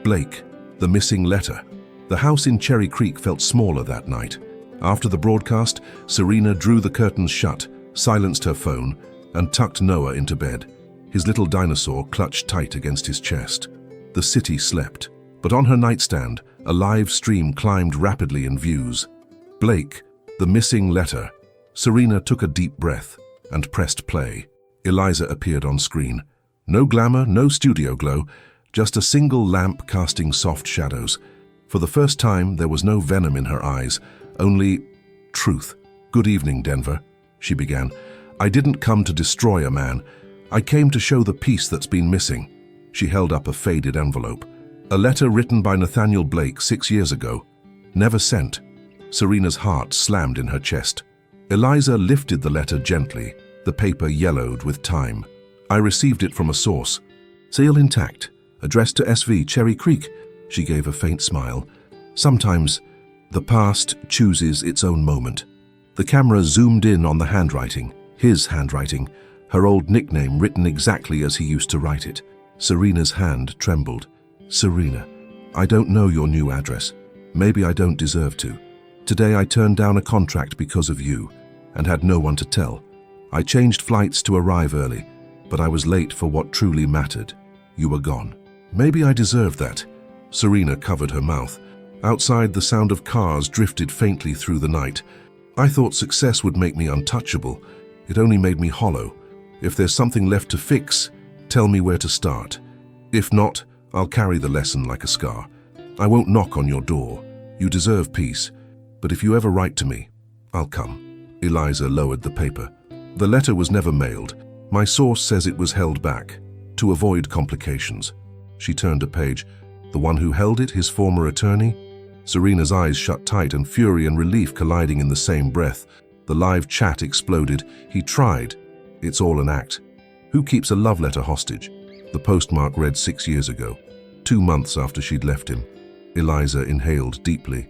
Blake, the missing letter. The house in Cherry Creek felt smaller that night. After the broadcast, Serena drew the curtains shut, silenced her phone, and tucked Noah into bed. His little dinosaur clutched tight against his chest. The city slept, but on her nightstand, a live stream climbed rapidly in views. Blake, the missing letter. Serena took a deep breath and pressed play. Eliza appeared on screen. No glamour, no studio glow, just a single lamp casting soft shadows. For the first time, there was no venom in her eyes, only truth. Good evening, Denver, she began. I didn't come to destroy a man. I came to show the piece that's been missing. She held up a faded envelope. A letter written by Nathaniel Blake 6 years ago. Never sent. Serena's heart slammed in her chest. Eliza lifted the letter gently. The paper yellowed with time. I received it from a source. Seal intact. Addressed to SV Cherry Creek. She gave a faint smile. Sometimes the past chooses its own moment. The camera zoomed in on the handwriting. His handwriting. Her old nickname written exactly as he used to write it. Serena's hand trembled. Serena, I don't know your new address. Maybe I don't deserve to. Today I turned down a contract because of you and had no one to tell. I changed flights to arrive early, but I was late for what truly mattered. You were gone. Maybe I deserved that. Serena covered her mouth. Outside, the sound of cars drifted faintly through the night. I thought success would make me untouchable. It only made me hollow. If there's something left to fix, Tell me where to start. If not, I'll carry the lesson like a scar. I won't knock on your door. You deserve peace. But if you ever write to me, I'll come." Eliza lowered the paper. "The letter was never mailed. My source says it was held back, to avoid complications." She turned a page. The one who held it, his former attorney? Serena's eyes shut tight and fury and relief colliding in the same breath. The live chat exploded. "He tried. It's all an act. Who keeps a love letter hostage?" The postmark read 6 years ago, 2 months after she'd left him. Eliza inhaled deeply.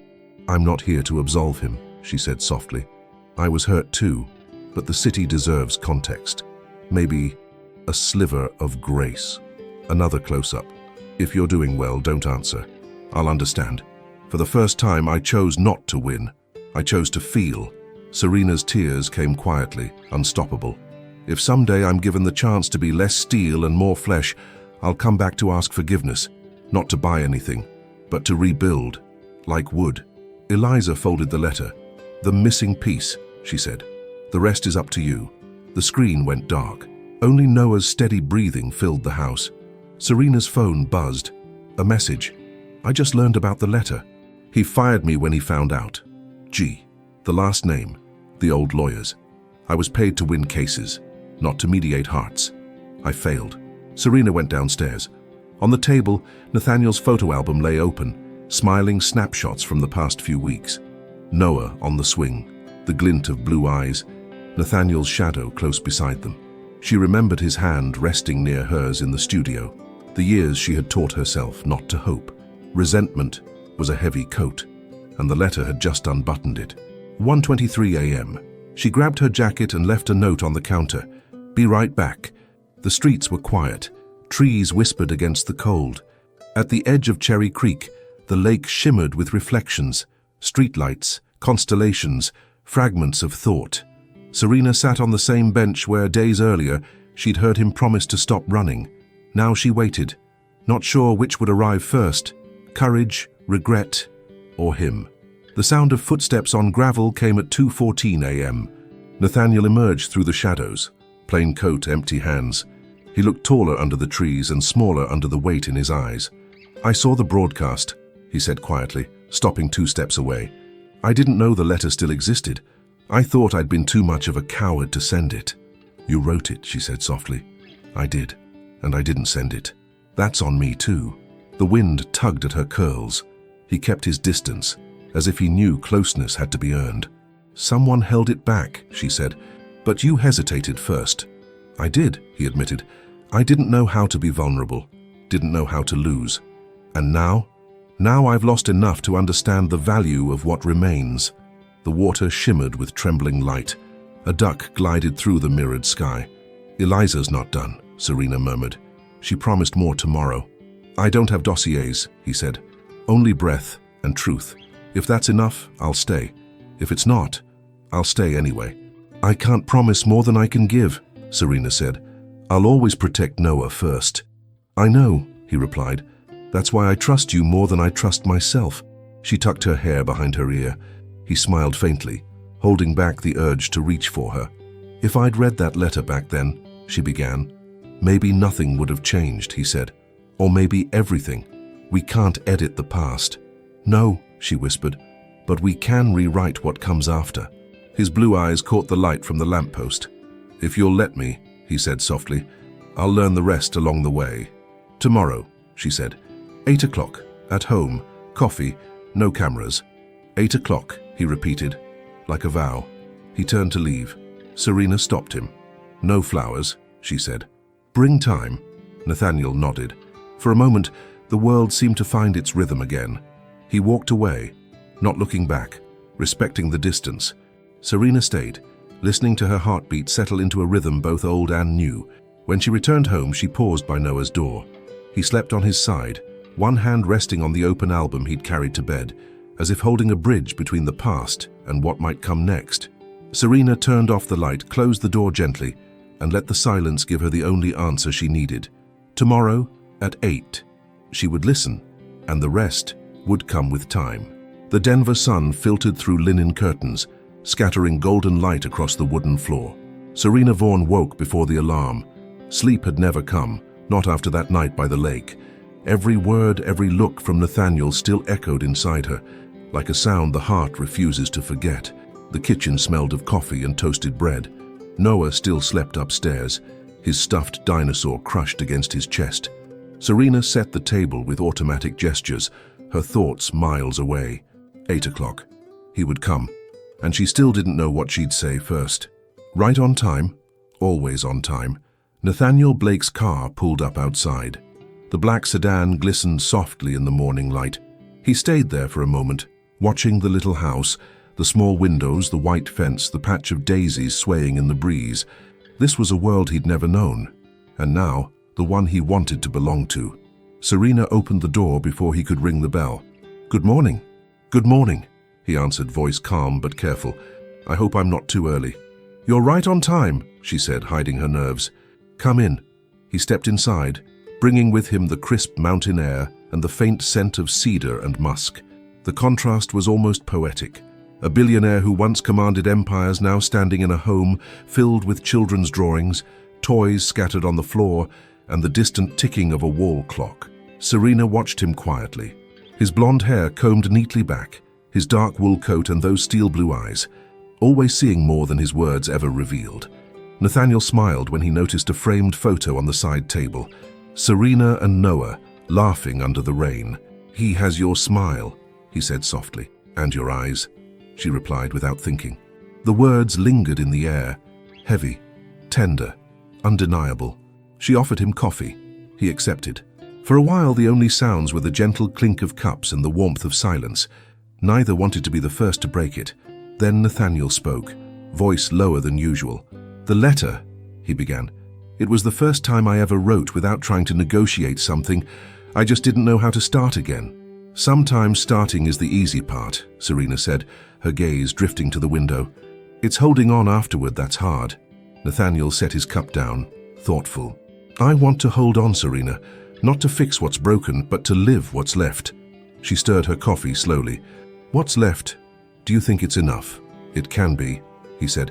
"I'm not here to absolve him," she said softly. "I was hurt too, but the city deserves context. Maybe a sliver of grace." Another close-up. "If you're doing well, don't answer. I'll understand. For the first time, I chose not to win. I chose to feel." Serena's tears came quietly, unstoppable. "If someday I'm given the chance to be less steel and more flesh, I'll come back to ask forgiveness, not to buy anything, but to rebuild, like wood." Eliza folded the letter. "The missing piece," she said. "The rest is up to you." The screen went dark. Only Noah's steady breathing filled the house. Serena's phone buzzed. A message. "I just learned about the letter. He fired me when he found out. G. The last name. The old lawyers. I was paid to win cases, not to mediate hearts. I failed." Serena went downstairs. On the table, Nathaniel's photo album lay open, smiling snapshots from the past few weeks. Noah on the swing, the glint of blue eyes, Nathaniel's shadow close beside them. She remembered his hand resting near hers in the studio, the years she had taught herself not to hope. Resentment was a heavy coat, and the letter had just unbuttoned it. 1:23 a.m. She grabbed her jacket and left a note on the counter. "Be right back." The streets were quiet. Trees whispered against the cold. At the edge of Cherry Creek, the lake shimmered with reflections, streetlights, constellations, fragments of thought. Serena sat on the same bench where, days earlier, she'd heard him promise to stop running. Now she waited, not sure which would arrive first, courage, regret, or him. The sound of footsteps on gravel came at 2:14 a.m. Nathaniel emerged through the shadows, plain coat, empty hands. He looked taller under the trees and smaller under the weight in his eyes. "I saw the broadcast," he said quietly, stopping 2 steps away. "I didn't know the letter still existed. I thought I'd been too much of a coward to send it." "You wrote it," she said softly. "I did, and I didn't send it. That's on me too." The wind tugged at her curls. He kept his distance, as if he knew closeness had to be earned. "Someone held it back," she said, "but you hesitated first." "I did," he admitted. "I didn't know how to be vulnerable, didn't know how to lose. And now I've lost enough to understand the value of what remains." The water shimmered with trembling light. A duck glided through the mirrored sky. "Eliza's not done," Serena murmured. "She promised more tomorrow." "I don't have dossiers," he said. "Only breath and truth. If that's enough, I'll stay. If it's not, I'll stay anyway." "I can't promise more than I can give," Serena said. "I'll always protect Noah first." "I know," he replied. "That's why I trust you more than I trust myself." She tucked her hair behind her ear. He smiled faintly, holding back the urge to reach for her. "If I'd read that letter back then," she began, "maybe nothing would have changed," he said. "Or maybe everything. We can't edit the past." "No," she whispered, "but we can rewrite what comes after." His blue eyes caught the light from the lamppost. "If you'll let me," he said softly, "I'll learn the rest along the way." "Tomorrow," she said. 8 o'clock, at home, coffee, no cameras. 8 o'clock, he repeated, like a vow. He turned to leave. Serena stopped him. "No flowers," she said. "Bring time." Nathaniel nodded. For a moment, the world seemed to find its rhythm again. He walked away, not looking back, respecting the distance. Serena stayed, listening to her heartbeat settle into a rhythm both old and new. When she returned home, she paused by Noah's door. He slept on his side, one hand resting on the open album he'd carried to bed, as if holding a bridge between the past and what might come next. Serena turned off the light, closed the door gently, and let the silence give her the only answer she needed. Tomorrow, at 8, she would listen, and the rest would come with time. The Denver sun filtered through linen curtains, scattering golden light across the wooden floor. Serena Vaughan woke before the alarm. Sleep had never come, Not after that night by the lake. Every word, every look from Nathaniel still echoed inside her, like a sound the heart refuses to forget. The kitchen smelled of coffee and toasted bread. Noah still slept upstairs, his stuffed dinosaur crushed against his chest. Serena set the table with automatic gestures, her thoughts miles away. 8 o'clock. He would come, and she still didn't know what she'd say first. Right on time, always on time, Nathaniel Blake's car pulled up outside. The black sedan glistened softly in the morning light. He stayed there for a moment, watching the little house, the small windows, the white fence, the patch of daisies swaying in the breeze. This was a world he'd never known, and now, the one he wanted to belong to. Serena opened the door before he could ring the bell. "Good morning." "Good morning," he answered, voice calm but careful. "I hope I'm not too early." "You're right on time," she said, hiding her nerves. "Come in." He stepped inside, bringing with him the crisp mountain air and the faint scent of cedar and musk. The contrast was almost poetic. A billionaire who once commanded empires now standing in a home filled with children's drawings, toys scattered on the floor, and the distant ticking of a wall clock. Serena watched him quietly. His blonde hair combed neatly back, his dark wool coat and those steel blue eyes, always seeing more than his words ever revealed. Nathaniel smiled when he noticed a framed photo on the side table. Serena and Noah, laughing under the rain. "He has your smile," he said softly. "And your eyes," she replied without thinking. The words lingered in the air, heavy, tender, undeniable. She offered him coffee. He accepted. For a while, the only sounds were the gentle clink of cups and the warmth of silence. Neither wanted to be the first to break it. Then Nathaniel spoke, voice lower than usual. "The letter," he began. "It was the first time I ever wrote without trying to negotiate something. I just didn't know how to start again." "Sometimes starting is the easy part," Serena said, her gaze drifting to the window. "It's holding on afterward that's hard." Nathaniel set his cup down, thoughtful. "I want to hold on, Serena, not to fix what's broken, but to live what's left." She stirred her coffee slowly. "What's left? Do you think it's enough?" "It can be," he said,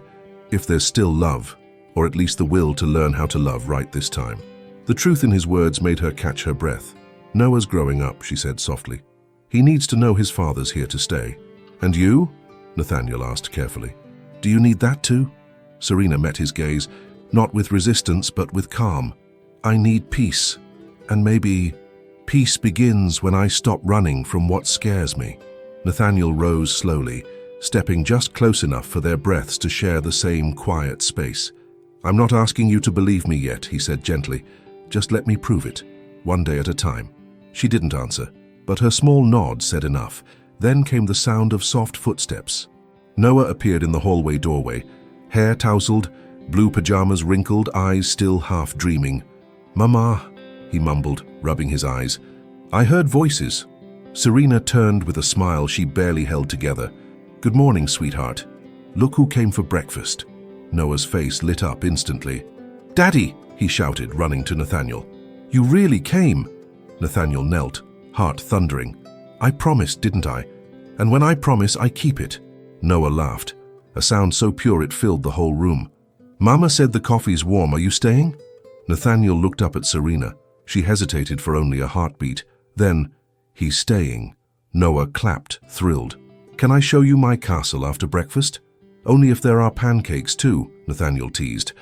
"if there's still love, or at least the will to learn how to love right this time." The truth in his words made her catch her breath. "Noah's growing up," she said softly. "He needs to know his father's here to stay." "And you?" Nathaniel asked carefully. "Do you need that too?" Serena met his gaze, not with resistance but with calm. "I need peace. And maybe peace begins when I stop running from what scares me." Nathaniel rose slowly, stepping just close enough for their breaths to share the same quiet space. "I'm not asking you to believe me yet," he said gently. "Just let me prove it, one day at a time." She didn't answer, but her small nod said enough. Then came the sound of soft footsteps. Noah appeared in the hallway doorway, hair tousled, blue pajamas wrinkled, eyes still half dreaming. "Mama," he mumbled, rubbing his eyes. "I heard voices." Serena turned with a smile she barely held together. "Good morning, sweetheart. Look who came for breakfast." Noah's face lit up instantly. "Daddy!" he shouted, running to Nathaniel. "You really came!" Nathaniel knelt, heart thundering. "I promised, didn't I? And when I promise, I keep it." Noah laughed, a sound so pure it filled the whole room. "Mama said the coffee's warm. Are you staying?" Nathaniel looked up at Serena. She hesitated for only a heartbeat. Then, "He's staying." Noah clapped, thrilled. "Can I show you my castle after breakfast?" "Only if there are pancakes too," Nathaniel teased.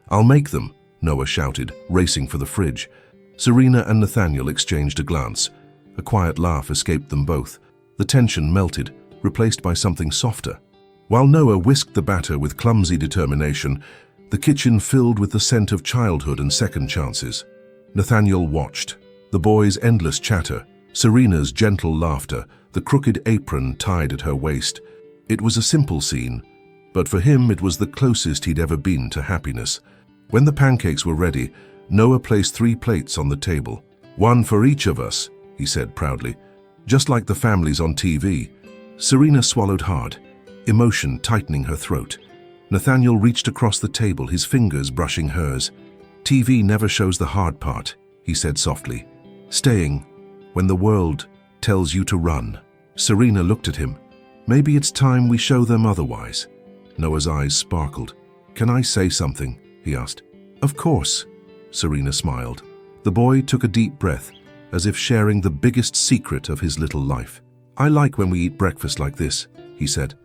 "I'll make them," Noah shouted, racing for the fridge. Serena and Nathaniel exchanged a glance. A quiet laugh escaped them both. The tension melted, replaced by something softer. While Noah whisked the batter with clumsy determination, the kitchen filled with the scent of childhood and second chances. Nathaniel watched. The boys' endless chatter, Serena's gentle laughter, the crooked apron tied at her waist. It was a simple scene, but for him it was the closest he'd ever been to happiness. When the pancakes were ready, Noah placed 3 plates on the table. "One for each of us," he said proudly, "just like the families on TV." Serena swallowed hard, emotion tightening her throat. Nathaniel reached across the table, his fingers brushing hers. "TV never shows the hard part," he said softly. "Staying when the world tells you to run." Serena looked at him. "Maybe it's time we show them otherwise." Noah's eyes sparkled. "Can I say something?" he asked. "Of course," Serena smiled. The boy took a deep breath, as if sharing the biggest secret of his little life. "I like when we eat breakfast like this," he said.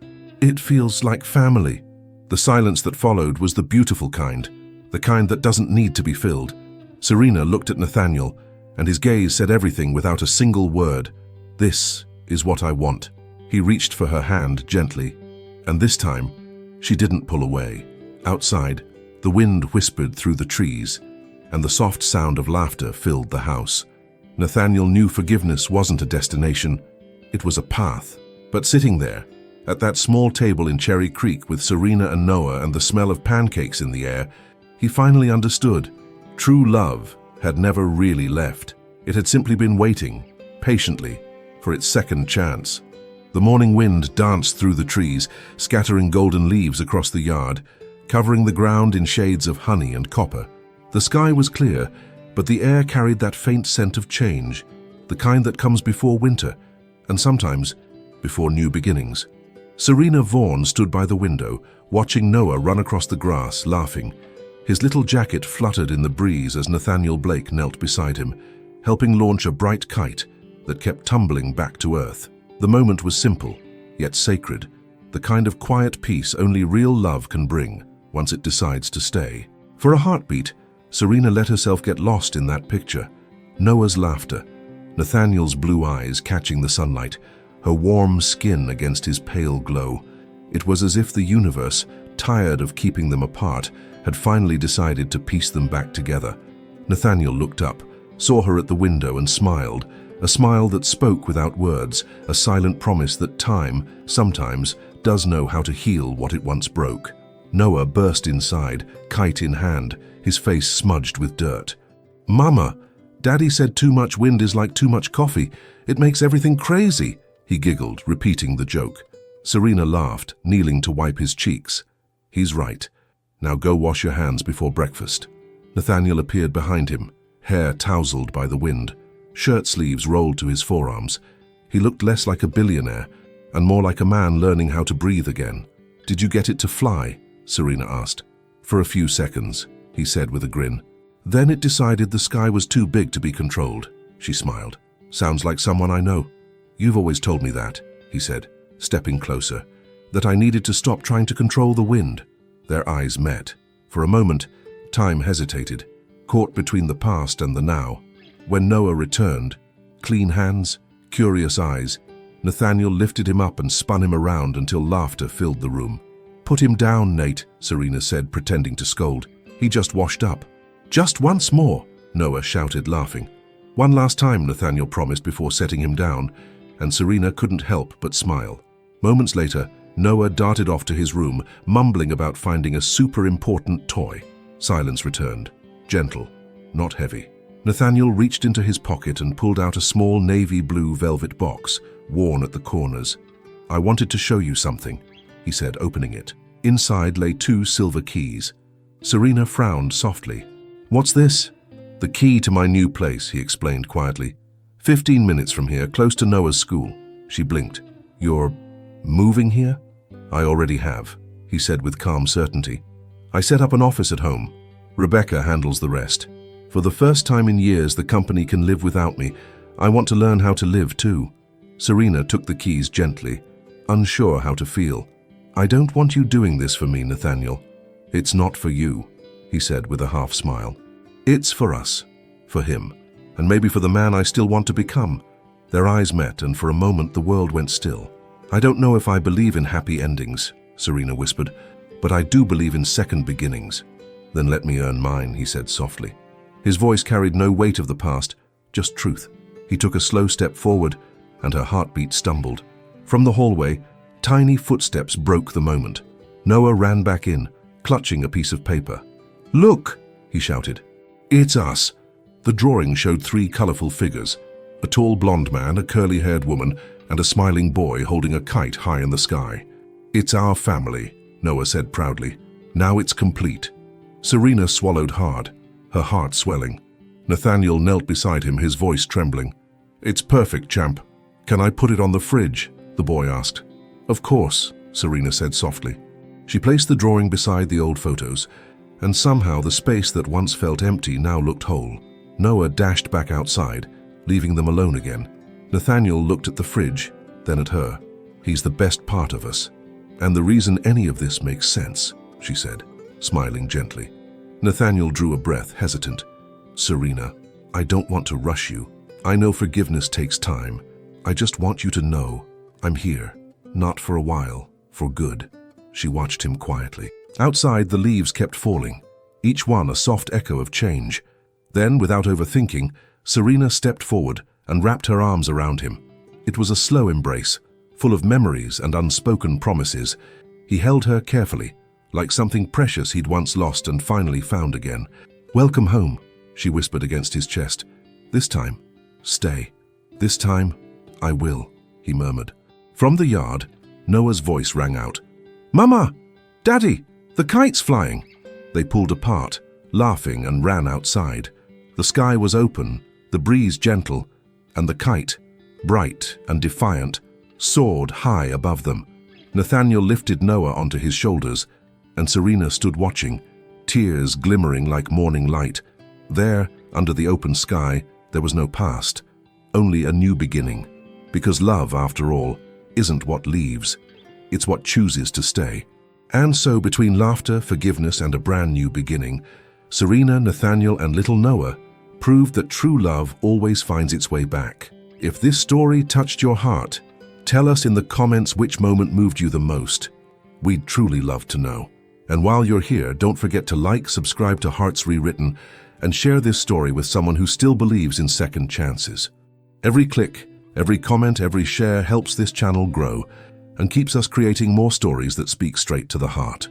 "It feels like family." The silence that followed was the beautiful kind, the kind that doesn't need to be filled. Serena looked at Nathaniel, and his gaze said everything without a single word. "This is what I want." He reached for her hand gently, and this time, she didn't pull away. Outside, the wind whispered through the trees, and the soft sound of laughter filled the house. Nathaniel knew forgiveness wasn't a destination, it was a path. But sitting there, at that small table in Cherry Creek with Serena and Noah and the smell of pancakes in the air, he finally understood. True love had never really left. It had simply been waiting, patiently, for its second chance. The morning wind danced through the trees, scattering golden leaves across the yard, covering the ground in shades of honey and copper. The sky was clear, but the air carried that faint scent of change, the kind that comes before winter, and sometimes before new beginnings. Serena Vaughan stood by the window, watching Noah run across the grass, laughing. His little jacket fluttered in the breeze as Nathaniel Blake knelt beside him, helping launch a bright kite that kept tumbling back to earth. The moment was simple, yet sacred, the kind of quiet peace only real love can bring once it decides to stay. For a heartbeat, Serena let herself get lost in that picture. Noah's laughter, Nathaniel's blue eyes catching the sunlight, her warm skin against his pale glow. It was as if the universe, tired of keeping them apart, had finally decided to piece them back together. Nathaniel looked up, saw her at the window and smiled, a smile that spoke without words, a silent promise that time, sometimes, does know how to heal what it once broke. Noah burst inside, kite in hand, his face smudged with dirt. "Mama, Daddy said too much wind is like too much coffee. It makes everything crazy," he giggled, repeating the joke. Serena laughed, kneeling to wipe his cheeks. "He's right. Now go wash your hands before breakfast." Nathaniel appeared behind him, hair tousled by the wind, shirt sleeves rolled to his forearms. He looked less like a billionaire and more like a man learning how to breathe again. "Did you get it to fly?" Serena asked. "For a few seconds," he said with a grin. "Then it decided the sky was too big to be controlled," she smiled. "Sounds like someone I know." "You've always told me that," he said, stepping closer, "that I needed to stop trying to control the wind." Their eyes met. For a moment, time hesitated, caught between the past and the now. When Noah returned, clean hands, curious eyes, Nathaniel lifted him up and spun him around until laughter filled the room. "Put him down, Nate," Serena said, pretending to scold. "He just washed up." "Just once more," Noah shouted, laughing. "One last time," Nathaniel promised before setting him down, and Serena couldn't help but smile. Moments later, Noah darted off to his room, mumbling about finding a super important toy. Silence returned, gentle, not heavy. Nathaniel reached into his pocket and pulled out a small navy blue velvet box, worn at the corners. "I wanted to show you something," he said, opening it. Inside lay 2 silver keys. Serena frowned softly. "What's this?" "The key to my new place," he explained quietly. 15 minutes from here, close to Noah's school." She blinked. "You're moving here?" "I already have," he said with calm certainty. "I set up an office at home. Rebecca handles the rest. For the first time in years, the company can live without me. I want to learn how to live too." Serena took the keys gently, unsure how to feel. "I don't want you doing this for me, Nathaniel." "It's not for you," he said with a half smile. "It's for us, for him, and maybe for the man I still want to become." Their eyes met, and for a moment the world went still. "I don't know if I believe in happy endings," Serena whispered, "but I do believe in second beginnings." "Then let me earn mine," he said softly. His voice carried no weight of the past, just truth. He took a slow step forward, and her heartbeat stumbled. From the hallway, tiny footsteps broke the moment. Noah ran back in, clutching a piece of paper. "Look!" he shouted. "It's us." The drawing showed 3 colorful figures, a tall blonde man, a curly-haired woman, and a smiling boy holding a kite high in the sky. "It's our family," Noah said proudly. "Now it's complete." Serena swallowed hard, her heart swelling. Nathaniel knelt beside him, his voice trembling. "It's perfect, champ. Can I put it on the fridge?" the boy asked. "Of course," Serena said softly. She placed the drawing beside the old photos, and somehow the space that once felt empty now looked whole. Noah dashed back outside, leaving them alone again. Nathaniel looked at the fridge, then at her. "He's the best part of us. And the reason any of this makes sense," she said, smiling gently. Nathaniel drew a breath, hesitant. "Serena, I don't want to rush you. I know forgiveness takes time. I just want you to know I'm here. Not for a while, for good." She watched him quietly. Outside, the leaves kept falling, each one a soft echo of change. Then, without overthinking, Serena stepped forward and wrapped her arms around him. It was a slow embrace, full of memories and unspoken promises. He held her carefully, like something precious he'd once lost and finally found again. "Welcome home," she whispered against his chest. "This time, stay. This time, I will," he murmured. From the yard, Noah's voice rang out. "Mama! Daddy! The kite's flying!" They pulled apart, laughing, and ran outside. The sky was open, the breeze gentle, and the kite, bright and defiant, soared high above them. Nathaniel lifted Noah onto his shoulders, and Serena stood watching, tears glimmering like morning light. There, under the open sky, there was no past, only a new beginning. Because love, after all, isn't what leaves, it's what chooses to stay. And so, between laughter, forgiveness, and a brand new beginning, Serena, Nathaniel, and little Noah proved that true love always finds its way back. If this story touched your heart, tell us in the comments which moment moved you the most. We'd truly love to know. And while you're here, don't forget to like, subscribe to Hearts Rewritten, and share this story with someone who still believes in second chances. Every click, every comment, every share helps this channel grow and keeps us creating more stories that speak straight to the heart.